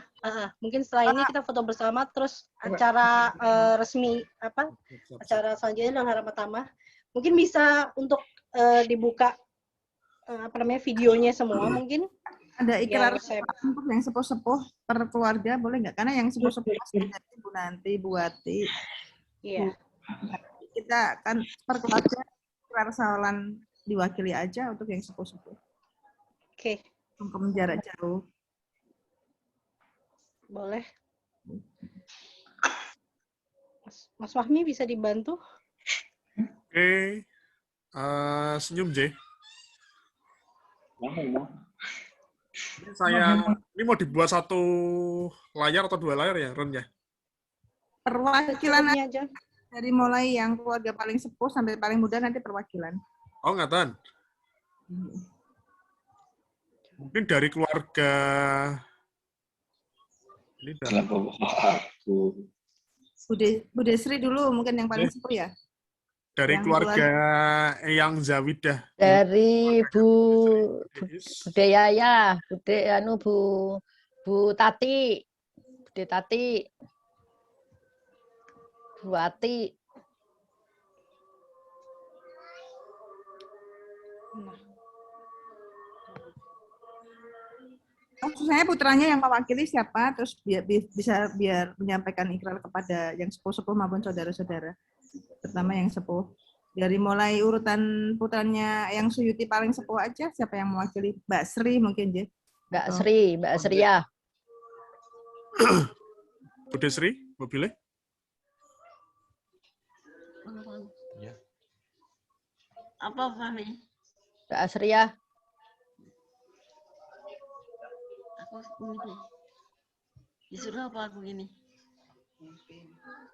mungkin setelah ini kita foto bersama, terus acara resmi acara selanjutnya dengan harapan pertama. Mungkin bisa untuk dibuka videonya semua mungkin. Ada ikrar saya... untuk yang sepuh-sepuh per keluarga boleh nggak? Karena yang sepuh-sepuh Bu Nanti, Bu Wati. Iya. Kita kan per keluarga ikrar sawalan diwakili aja untuk yang sepuh-sepuh. Oke. Untuk jarak jauh. Boleh. Mas Fahmi bisa dibantu? Oke. Senyum, J. Ini mau dibuat satu layar atau dua layar ya, Ron ya? Perwakilan aja. Dari mulai yang keluarga paling sepuh sampai paling muda nanti perwakilan. Oh, ngatan. Mungkin dari keluarga ini Bude Sri dulu mungkin yang paling sepuh ya. Dari yang keluarga Eyang Zawidah. Dari Bude Yaya, Bu Tati, Bude Tati, Bu Ati. Saya putranya yang mewakili siapa, terus biar menyampaikan ikrar kepada yang sepuh-sepuh maupun saudara-saudara, terutama yang sepuh. Dari mulai urutan putranya yang Suyuti paling sepuh aja, siapa yang mewakili? Mbak Sri mungkin, Je. Mbak Sri ya. Bude Sri, mau pilih? Ya. Apa Fahmi? Mbak Sri ya. Aku ini. Disuruh apa aku gini?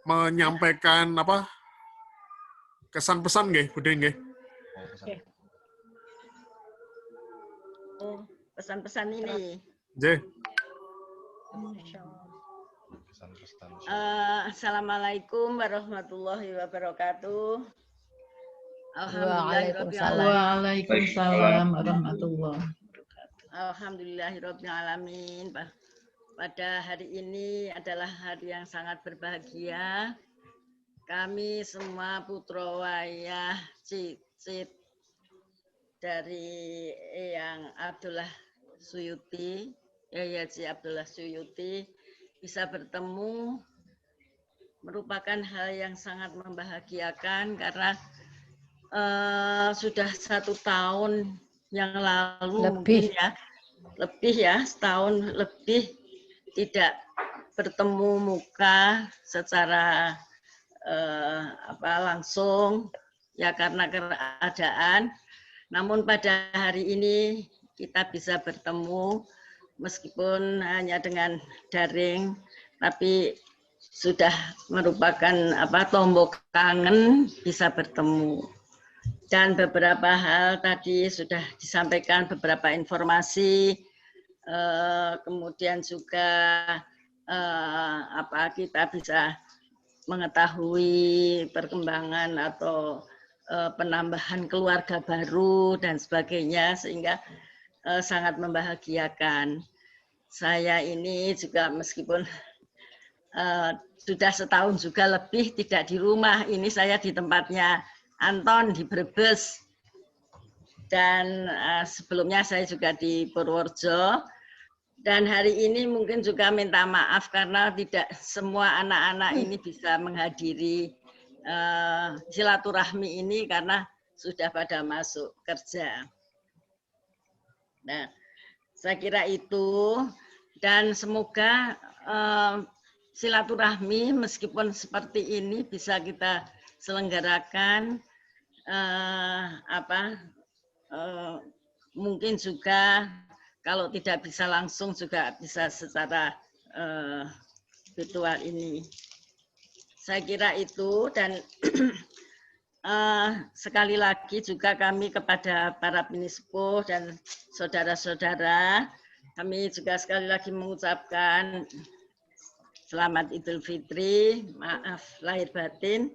Menyampaikan apa? Kesan-pesan nggih, Bude nggih. Oh, pesan-pesan ini. J. Assalamualaikum warahmatullahi wabarakatuh. Waalaikumsalam warahmatullahi wabarakatuh. Alhamdulillahirabbil alamin. pada hari ini adalah hari yang sangat berbahagia. Kami semua putra wayah cicit dari Eyang Abdullah Suyuti, Yayaji Abdullah Suyuti, bisa bertemu merupakan hal yang sangat membahagiakan karena sudah 1 tahun yang lalu mungkin ya, lebih ya, setahun lebih tidak bertemu muka secara langsung ya karena keadaan. Namun pada hari ini kita bisa bertemu meskipun hanya dengan daring, tapi sudah merupakan tombok kangen bisa bertemu. Dan beberapa hal tadi sudah disampaikan, beberapa informasi, kemudian juga kita bisa mengetahui perkembangan atau penambahan keluarga baru dan sebagainya, sehingga sangat membahagiakan. Saya ini juga meskipun sudah setahun juga lebih tidak di rumah, ini saya di tempatnya Anton di Brebes, dan sebelumnya saya juga di Purworejo. Dan hari ini mungkin juga minta maaf karena tidak semua anak-anak ini bisa menghadiri silaturahmi ini karena sudah pada masuk kerja. Nah, saya kira itu, dan semoga silaturahmi meskipun seperti ini bisa kita selenggarakan mungkin juga kalau tidak bisa langsung juga bisa secara virtual ini. Saya kira itu, dan sekali lagi juga kami kepada para penisepuh dan saudara-saudara, kami juga sekali lagi mengucapkan selamat Idul Fitri, maaf lahir batin.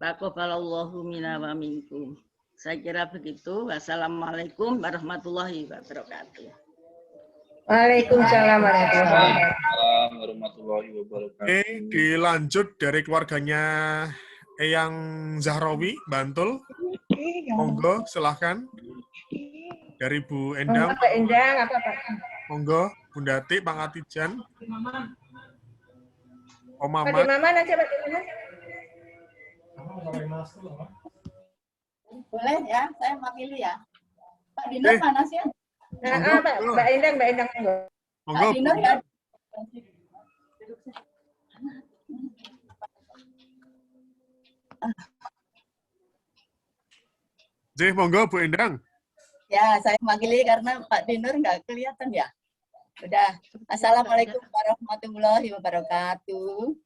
Taqabbalallahu minna wa minkum. Saya kira begitu. Wassalamualaikum warahmatullahi wabarakatuh. Waalaikumsalam warahmatullahi wabarakatuh. Oke, dilanjut dari keluarganya Eyang Zahrawi, Bantul. Monggo, silahkan. Dari Bu Endang. Mbak Endang, apa Pak? Monggo, Bunda Ati, Bang Atijan. Om Mamat. Pak Maman aja, Pak Maman. Boleh ya, saya mewakili ya. Pak Dinur mana sih? Mbak Endang monggo. Pak Dinur ya. Jih, monggo Bu Endang. Ya, saya mewakili karena Pak Dinur nggak kelihatan ya. Udah. Assalamualaikum warahmatullahi wabarakatuh.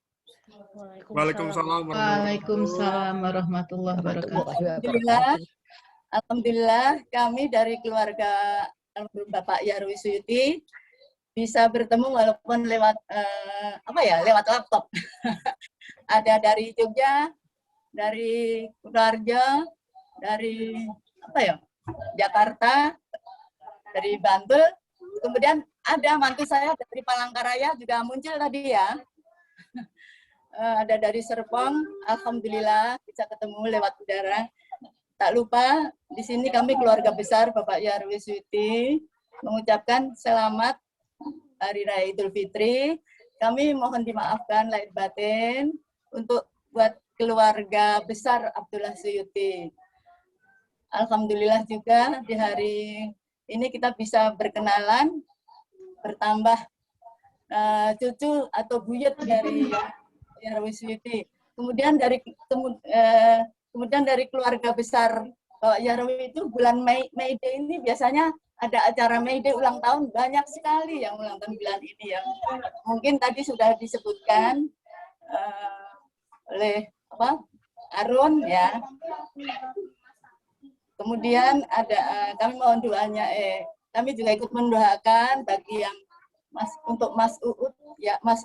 Waalaikumsalam warahmatullahi wabarakatuh. Alhamdulillah kami dari keluarga Bapak Yarwi Suyuti bisa bertemu walaupun lewat lewat laptop. Ada dari Jogja, dari Kutarjo, dari Jakarta, dari Bantul, kemudian ada mantu saya dari Palangkaraya juga muncul tadi ya. Ada dari Serpong, alhamdulillah bisa ketemu lewat udara. Tak lupa di sini kami keluarga besar Bapak Yarwi Suyuti mengucapkan selamat Hari Raya Idul Fitri. Kami mohon dimaafkan lahir batin untuk buat keluarga besar Abdullah Suyuti. Alhamdulillah juga di hari ini kita bisa berkenalan, bertambah cucu atau buyut dari Yarwi Suyuti. Kemudian dari keluarga besar Pak Yarwi itu bulan Mei Day ini biasanya ada acara May Day ulang tahun, banyak sekali yang ulang tahun bulan ini yang mungkin tadi sudah disebutkan oleh Arun ya. Kemudian ada kami mohon doanya kami juga ikut mendoakan bagi yang untuk Mas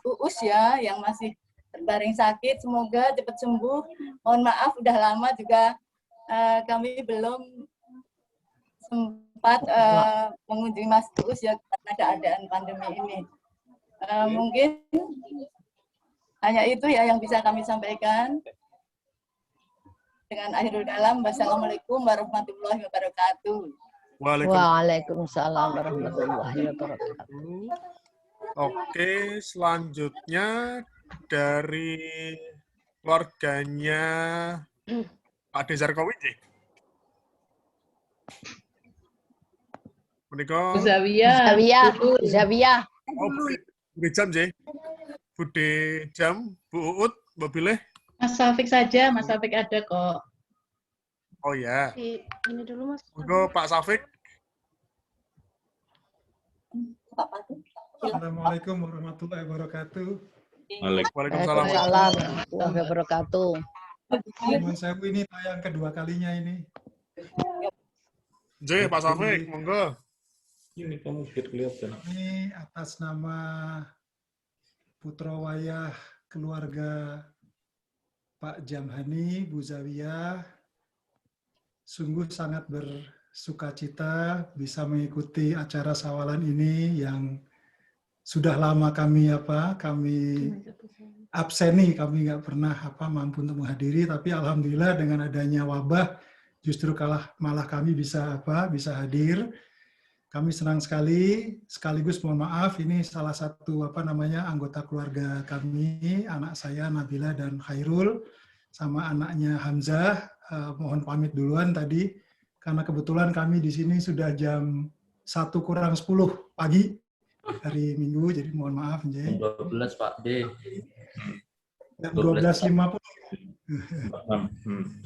Uus ya yang masih terbaring sakit, semoga cepat sembuh. Mohon maaf udah lama juga kami belum sempat mengunjungi Mas Uus ya karena keadaan pandemi ini. Mungkin hanya itu ya yang bisa kami sampaikan. Dengan akhirul kalam, wassalamualaikum warahmatullahi wabarakatuh. Waalaikumsalam warahmatullahi wabarakatuh. Oke, selanjutnya dari keluarganya Pak Desarkowi. Menika Zawiyah. Oh, Bude Jam, J. Bude Jam, Bu Uut, Mbak Bileh. Mas Safik saja, Mas Safik ada kok. Oh ya. Ini dulu Mas. Monggo Pak Safik. Assalamualaikum warahmatullahi wabarakatuh. Waalaikumsalam warahmatullahi wabarakatuh. Teman saya ini tayang kedua kalinya ini. J, Pak Safik, monggo. Ini kamu biar kelihatan. Ini atas nama putra wayah keluarga Pak Jamhani, Bu Zawiyah, sungguh sangat bersukacita bisa mengikuti acara sawalan ini yang sudah lama kami abseni, kami nggak pernah mampu untuk menghadiri, tapi alhamdulillah dengan adanya wabah justru malah kami bisa hadir. Kami senang sekali, sekaligus mohon maaf, ini salah satu anggota keluarga kami, anak saya Nabila dan Khairul, sama anaknya Hamzah, mohon pamit duluan tadi, karena kebetulan kami di sini sudah jam 1 kurang 10 pagi, hari Minggu, jadi mohon maaf. 12 Pak D. Jam 12.50. 12.46.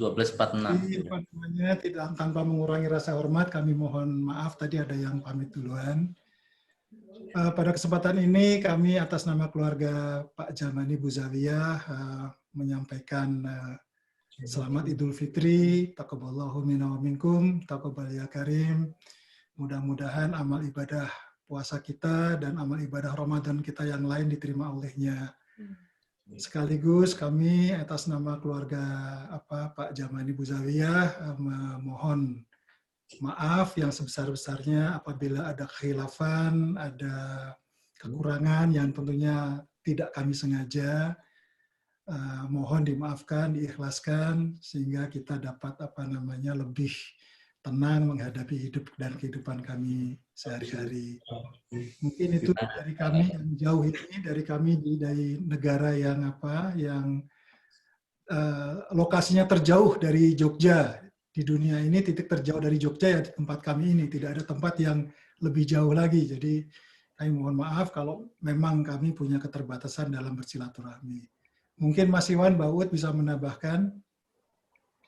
Tidak tanpa mengurangi rasa hormat, kami mohon maaf tadi ada yang pamit duluan. Pada kesempatan ini kami atas nama keluarga Pak Jamhani Bu Zawiyah menyampaikan selamat Idul Fitri, taqabbalallahu minna wa minkum, taqabbal ya karim. Mudah-mudahan amal ibadah puasa kita dan amal ibadah Ramadan kita yang lain diterima olehnya. Sekaligus kami atas nama keluarga Pak Jamhani Bu Zawiyah memohon maaf yang sebesar-besarnya apabila ada khilafan, ada kekurangan yang tentunya tidak kami sengaja. Mohon dimaafkan, diikhlaskan sehingga kita dapat lebih tenang menghadapi hidup dan kehidupan kami sehari-hari. Mungkin itu dari kami yang jauh ini, dari kami dari negara yang lokasinya terjauh dari Jogja. Di dunia ini titik terjauh dari Jogja ya tempat kami ini, tidak ada tempat yang lebih jauh lagi. Jadi kami mohon maaf kalau memang kami punya keterbatasan dalam bersilaturahmi. Mungkin Mas Iwan, Mbak Uut bisa menambahkan,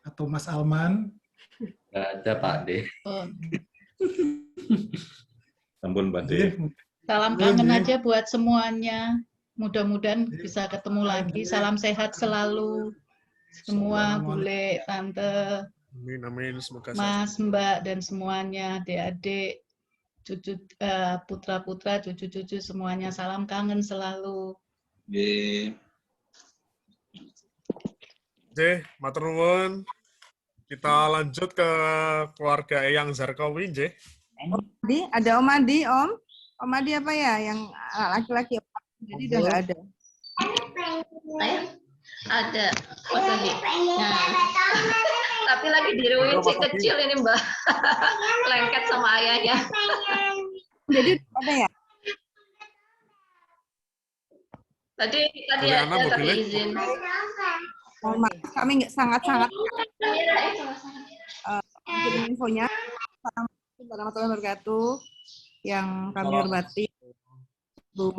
atau Mas Alman. Nggak ada Pak D. Ampun Pak D. Salam kangen aja buat semuanya. Mudah-mudahan bisa ketemu lagi. Salam sehat selalu. Semua, Bule, Tante, Amin. Semoga Mas, Mbak, dan semuanya, adik-adik, cucu, putra-putra, cucu-cucu, semuanya. Salam kangen selalu. Matur nuwun. Kita lanjut ke keluarga Eyang Zarkowi, J. Ada Om Adi, Om. Om Adi apa ya? Yang laki-laki. Jadi udah nggak ada. Ada. Nah. Tapi lagi diruin si kecil ini, Mbak. Lengket sama ayahnya. Jadi ada ya? Tadi ada tapi izin. Kami nggak sangat-sangat infonya. Assalamualaikum warahmatullahi wabarakatuh. Yang kami hormati Bu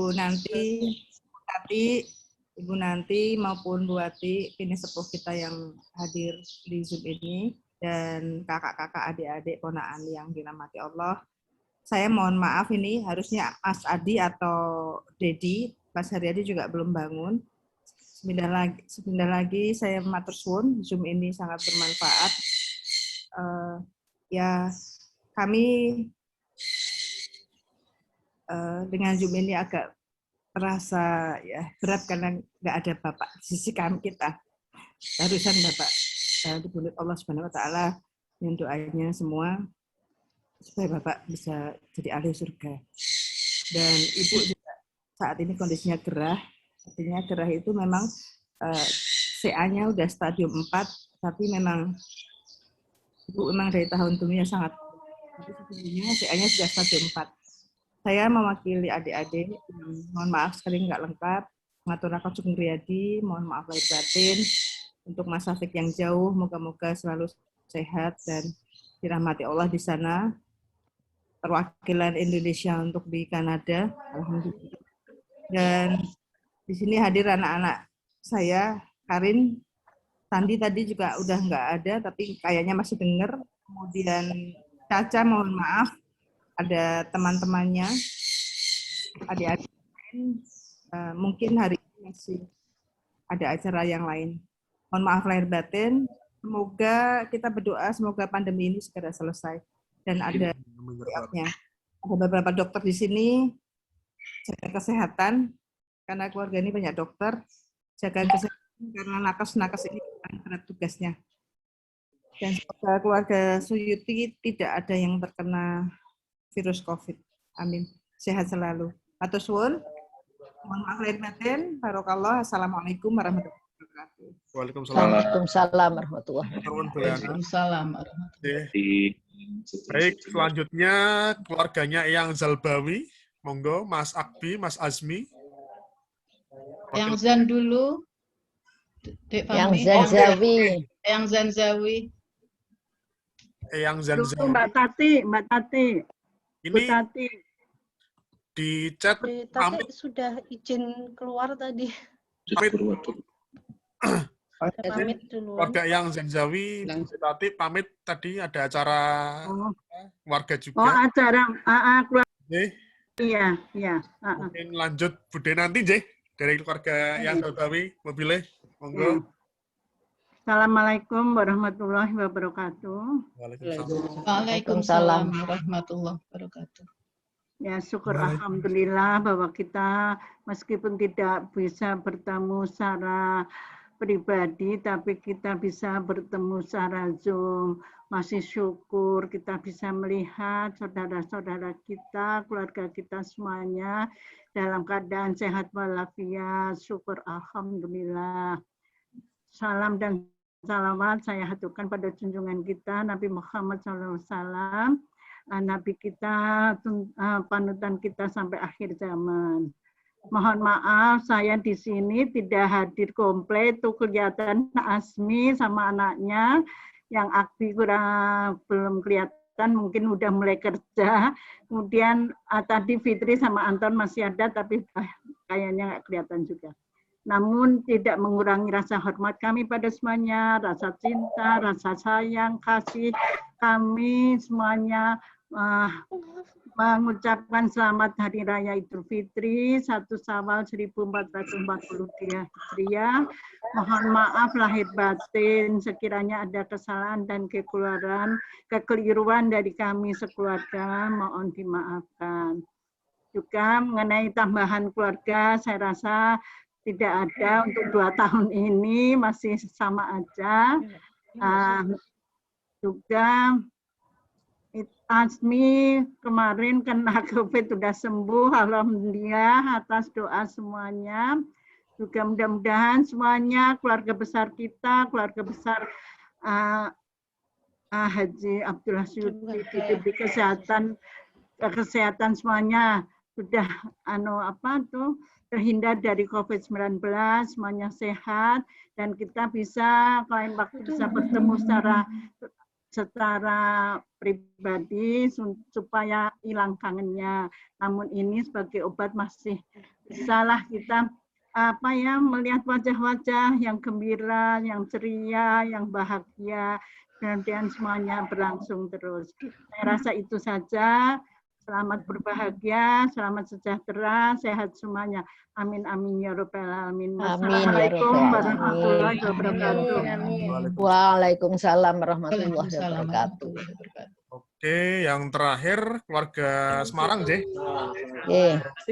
Ibu Nanti maupun Bu Ati, ini sepuh kita yang hadir di Zoom ini, dan kakak-kakak, adik-adik, ponaan yang dirahmati Allah. Saya mohon maaf ini harusnya Mas Adi atau Dedi, Mas Haryadi juga belum bangun. Sebentar lagi saya matur suwun, Zoom ini sangat bermanfaat. Ya, kami dengan Zoom ini agak terasa ya berat karena nggak ada Bapak di sisi kami kita. Barusan Bapak dibulut Allah Subhanahu Wa Taala dengan doanya semua supaya Bapak bisa jadi ahli surga. Dan Ibu juga saat ini kondisinya gerah. Artinya gerah itu memang CA-nya udah stadium 4, tapi memang Ibu memang dari tahun dunia sangat, tapi sebelumnya CA-nya sudah stadium 4. Saya mewakili adik-adik, mohon maaf sekali nggak lengkap, Ngaturaka Sugeng Riyadi, mohon maaf lahir batin, untuk Mas Syafiq yang jauh, moga-moga selalu sehat dan dirahmati Allah di sana. Perwakilan Indonesia untuk di Kanada, alhamdulillah. Dan di sini hadir anak-anak saya, Karin, Sandi tadi juga udah nggak ada, tapi kayaknya masih dengar. Kemudian Caca, mohon maaf, ada teman-temannya, adik-adik lain, mungkin hari ini masih ada acara yang lain. Mohon maaf lahir batin, semoga kita berdoa, semoga pandemi ini segera selesai. Dan ada beberapa dokter di sini, jaga kesehatan, karena keluarga ini banyak dokter, jaga kesehatan karena nakes-nakes ini berat tugasnya. Dan semoga keluarga Suyuti tidak ada yang terkena virus COVID. Amin. Sehat selalu. Atur suwun. Mohon maaf lahir batin. Barokallah. Assalamualaikum warahmatullahi wabarakatuh. Waalaikumsalam warahmatullahi wabarakatuh. Waalaikumsalam warahmatullahi. Baik, selanjutnya keluarganya Eyang Zalbawi. Monggo, Mas Akbi, Mas Azmi. Yang Zan dulu. Dek Yang Fahmi. Zanzawi. Yang Zanzawi. Eyang Zanzawi. Mbak Tati. Ini Bu Tati. di chat Tati sudah izin keluar tadi. Pamit duluan. Keluarga yang Zanzawi, Tati pamit tadi ada acara keluarga juga. Oh, acara keluarga. Iya. Iya. Mungkin lanjut Bude nanti, Jeh. Dari keluarga yang Zanzawi, mobilnya. Monggo. Assalamualaikum warahmatullahi wabarakatuh. Waalaikumsalam warahmatullahi wabarakatuh. Ya, syukur alhamdulillah bahwa kita meskipun tidak bisa bertemu secara pribadi, tapi kita bisa bertemu secara Zoom. Masih syukur kita bisa melihat saudara-saudara kita, keluarga kita semuanya dalam keadaan sehat walafiat. Syukur alhamdulillah. Salam dan salawat saya haturkan pada junjungan kita Nabi Muhammad SAW, Nabi kita, panutan kita sampai akhir zaman. Mohon maaf, saya di sini tidak hadir komplit. Tuh kelihatan Asmi sama anaknya, yang Akbi belum kelihatan, mungkin udah mulai kerja. Kemudian tadi Fitri sama Anton masih ada, tapi kayaknya nggak kelihatan juga. Namun tidak mengurangi rasa hormat kami pada semuanya, rasa cinta, rasa sayang, kasih kami semuanya. Mengucapkan selamat Hari Raya Idul Fitri 1 Syawal 1443 Hijriah. Mohon maaf lahir batin sekiranya ada kesalahan dan kekeliruan dari kami sekeluarga, mohon dimaafkan. Juga mengenai tambahan keluarga, saya rasa tidak ada untuk 2 tahun ini, masih sama aja. Juga Asmi kemarin kena COVID sudah sembuh, alhamdulillah atas doa semuanya. Juga mudah-mudahan semuanya keluarga besar kita, keluarga besar Haji Abdullah Suyuti diberi kesehatan semuanya sudah terhindar dari COVID-19, semuanya sehat dan kita bisa lain waktu bisa bertemu secara pribadi supaya hilang kangennya. Namun ini sebagai obat masih bisalah kita melihat wajah-wajah yang gembira, yang ceria, yang bahagia, dan semuanya berlangsung terus. Saya rasa itu saja. Selamat berbahagia, selamat sejahtera, sehat semuanya. Amin amin ya rabbal alamin. Wassalamualaikum warahmatullahi wabarakatuh. Waalaikumsalam warahmatullahi wabarakatuh. Oke, yang terakhir keluarga Semarang, Jeh.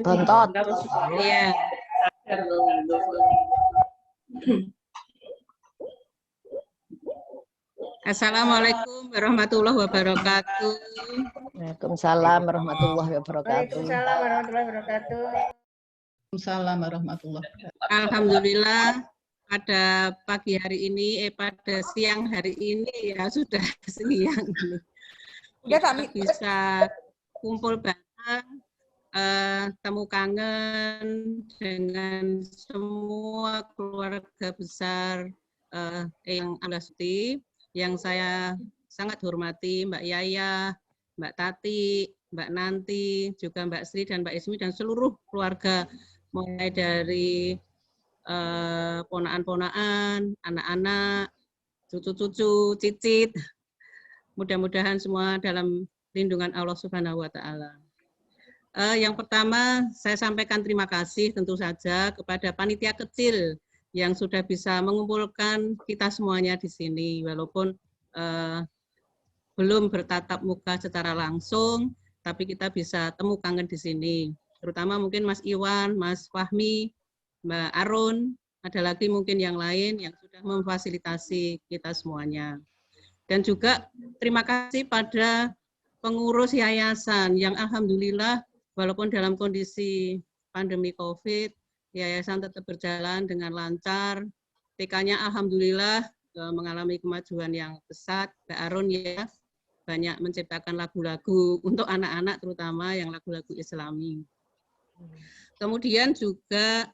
Tontot. Iya. Assalamualaikum warahmatullahi wabarakatuh. Waalaikumsalam warahmatullahi wabarakatuh. Waalaikumsalam warahmatullahi wabarakatuh. Waalaikumsalam warahmatullahi wabarakatuh. Alhamdulillah pada pagi hari ini, pada siang hari ini ya sudah siang ini. Kita bisa kumpul bareng, temu kangen dengan semua keluarga besar yang Allah Suti, yang saya sangat hormati, Mbak Yaya, Mbak Tati, Mbak Nanti, juga Mbak Sri dan Mbak Ismi dan seluruh keluarga, mulai dari ponaan-ponaan, anak-anak, cucu-cucu, cicit. Mudah-mudahan semua dalam lindungan Allah Subhanahu wa Ta'ala. Yang pertama, saya sampaikan terima kasih tentu saja kepada panitia kecil yang sudah bisa mengumpulkan kita semuanya di sini, walaupun belum bertatap muka secara langsung, tapi kita bisa temu kangen di sini. Terutama mungkin Mas Iwan, Mas Fahmi, Mbak Arun, ada lagi mungkin yang lain yang sudah memfasilitasi kita semuanya. Dan juga terima kasih pada pengurus yayasan yang alhamdulillah walaupun dalam kondisi pandemi COVID, yayasan tetap berjalan dengan lancar. TK-nya alhamdulillah mengalami kemajuan yang pesat. Mbak Arun ya banyak menciptakan lagu-lagu untuk anak-anak terutama yang lagu-lagu Islami. Kemudian juga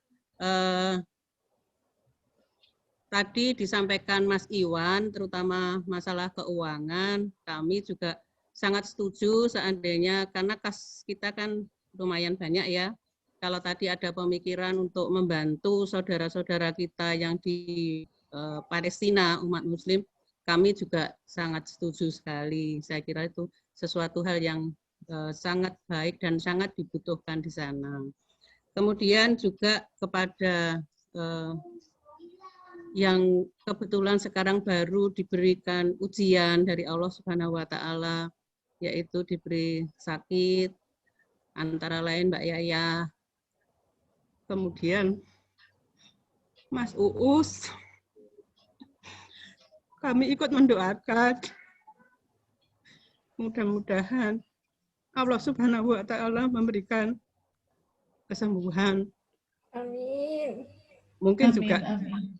tadi disampaikan Mas Iwan, terutama masalah keuangan, kami juga sangat setuju seandainya, karena kas kita kan lumayan banyak ya, kalau tadi ada pemikiran untuk membantu saudara-saudara kita yang di Palestina, umat Muslim, kami juga sangat setuju sekali. Saya kira itu sesuatu hal yang sangat baik dan sangat dibutuhkan di sana. Kemudian juga kepada yang kebetulan sekarang baru diberikan ujian dari Allah Subhanahu wa Ta'ala, yaitu diberi sakit, antara lain Mbak Yaya, kemudian Mas Uus. Kami ikut mendoakan, mudah-mudahan Allah Subhanahu wa Ta'ala memberikan kesembuhan. Amin. Mungkin Amin, juga amin.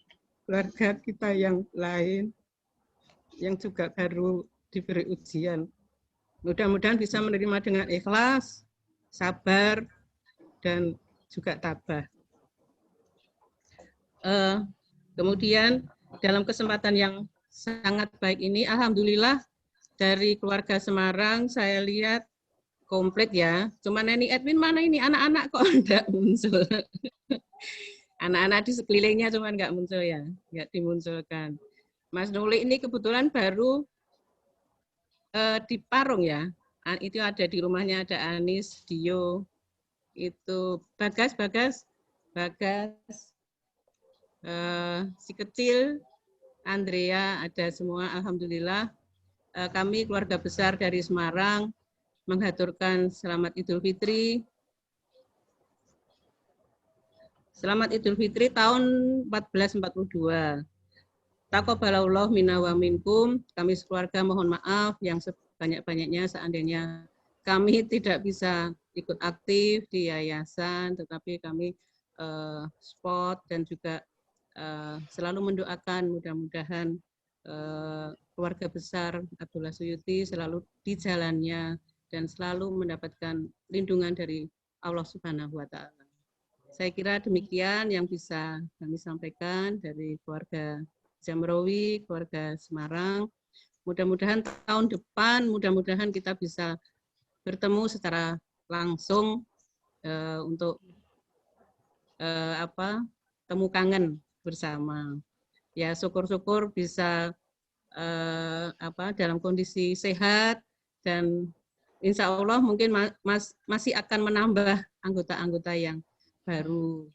Keluarga kita yang lain yang juga baru diberi ujian. Mudah-mudahan bisa menerima dengan ikhlas, sabar, dan juga tabah. Kemudian dalam kesempatan yang sangat baik ini, alhamdulillah dari keluarga Semarang saya lihat komplit ya. Cuman ini Edwin mana ini anak-anak kok enggak muncul. Anak-anak di sekelilingnya cuman enggak muncul ya, enggak dimunculkan. Mas Nuli ini kebetulan baru di Parung ya. Itu ada di rumahnya ada Anis, Dio, itu Bagas, si kecil, Andrea, ada semua, alhamdulillah. Kami keluarga besar dari Semarang menghaturkan selamat Idul Fitri. Selamat Idul Fitri tahun 1442. Taqabbalallahu minna wa minkum. Kami sekeluarga mohon maaf yang sebanyak-banyaknya seandainya kami tidak bisa ikut aktif di yayasan, tetapi kami support dan juga selalu mendoakan mudah-mudahan keluarga besar Abdullah Suyuti selalu di jalannya dan selalu mendapatkan lindungan dari Allah Subhanahu wa Ta'ala. Saya kira demikian yang bisa kami sampaikan dari keluarga Jamrawi, keluarga Semarang. Mudah-mudahan tahun depan, mudah-mudahan kita bisa bertemu secara langsung untuk temu kangen bersama. Ya syukur-syukur bisa dalam kondisi sehat dan insya Allah mungkin masih akan menambah anggota-anggota yang baru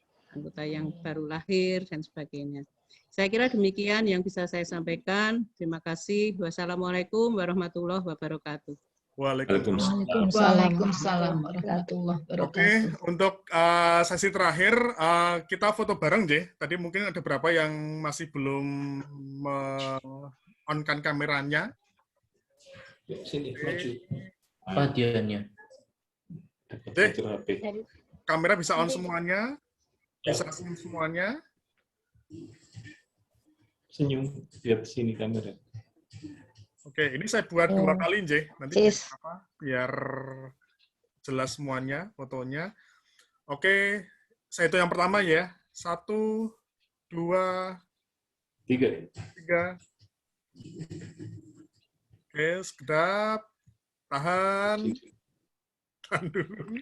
lahir dan sebagainya. Saya kira demikian yang bisa saya sampaikan. Terima kasih. Wassalamualaikum warahmatullahi wabarakatuh. Waalaikumsalam warahmatullahi wabarakatuh. Oke, untuk sesi terakhir kita foto bareng, Jeh. Tadi mungkin ada beberapa yang masih belum on-kan kameranya. Sini, maju. Apa dianya? Jeh, kamera bisa on semuanya. Bisa senyum semuanya. Senyum, lihat sini kamera. Oke, ini saya buat 2 kali, Nje. Nanti biar jelas semuanya fotonya. Oke, saya itu yang pertama ya. 1, 2, 3. Oke, sekedap. Tahan. Tahan dulu.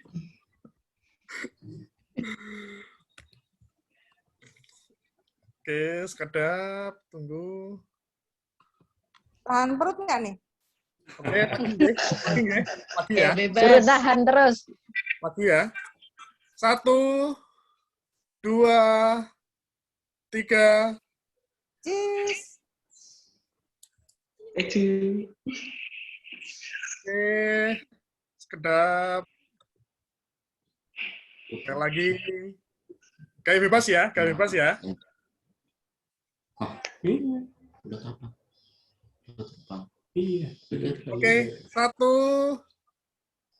Oke, sekedap. Tunggu. Tahan perut nggak nih? Oke, lagi ya. Suruh tahan terus. Lagi ya. 1, 2, 3. Cheese. Oke, sekedap. Oke, lagi. Kayak bebas ya, kayak bebas ya. Oke, 1,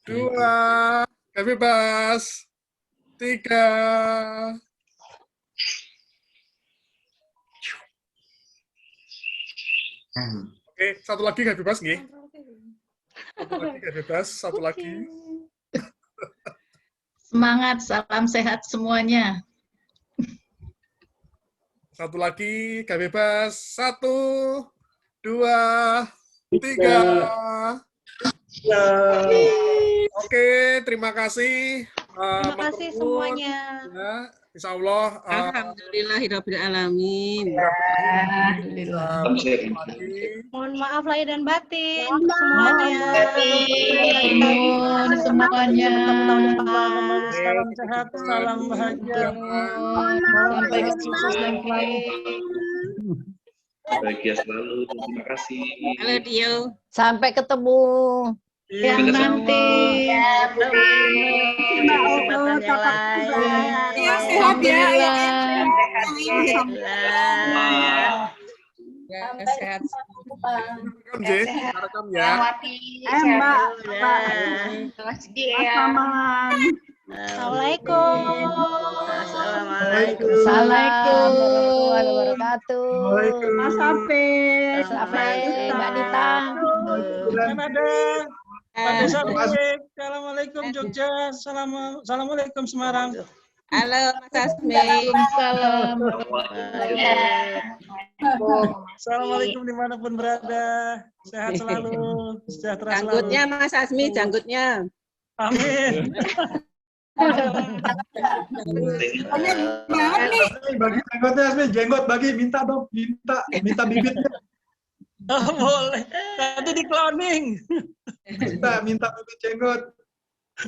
2, kayak bebas. 3. Oke, satu lagi kayak bebas nih. Satu lagi kayak bebas, satu lagi. Semangat, salam sehat semuanya. Satu lagi, gak bebas. 1, 2, 3. Oke, terima kasih. Terima kasih semuanya. Ya, insya Allah. Alhamdulillahirabbil alamin. Mohon maaf lahir dan batin semuanya. Mohon semuanya. Tahun depan. Salam sehat, salam bahagia. Sampai ketemu. Bahagia selalu. Terima kasih. Halo Dio. Sampai ketemu. Yang nanti. Kesempatan yang lain. Sehat ya. Sehat. Rekam, J. Rekam ya. Mbak. Assalamualaikum. Assalamualaikum warahmatullahi wabarakatuh. Mas Hafiz. Mbak Dita. Assalamualaikum Jogja. Assalamualaikum Semarang. Halo Mas Asmi. Salam. Assalamualaikum dimanapun berada. Sehat selalu, sejahtera selalu. Janggutnya Mas Asmi, janggutnya. Amin. Bagi jenggotnya Asmi, jenggot bagi minta dong, minta bibitnya. Oh, boleh. Nanti di cloning. Minta bibit jenggot.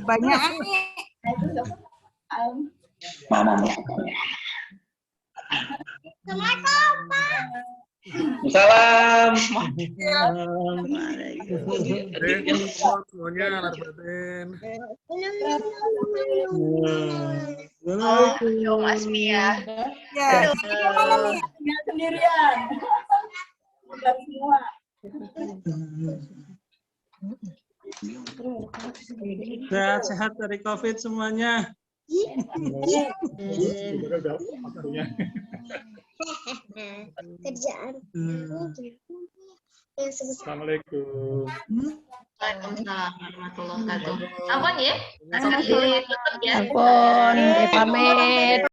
Banyak nih. Salam. Semuanya lahir batin. Halo Mas Mia. Ya, sendirian. Udah semua. Sehat dari COVID semuanya. Kerjaan. Assalamualaikum. Waalaikumsalam warahmatullahi wabarakatuh. Ampun ya? Ampun, pamit.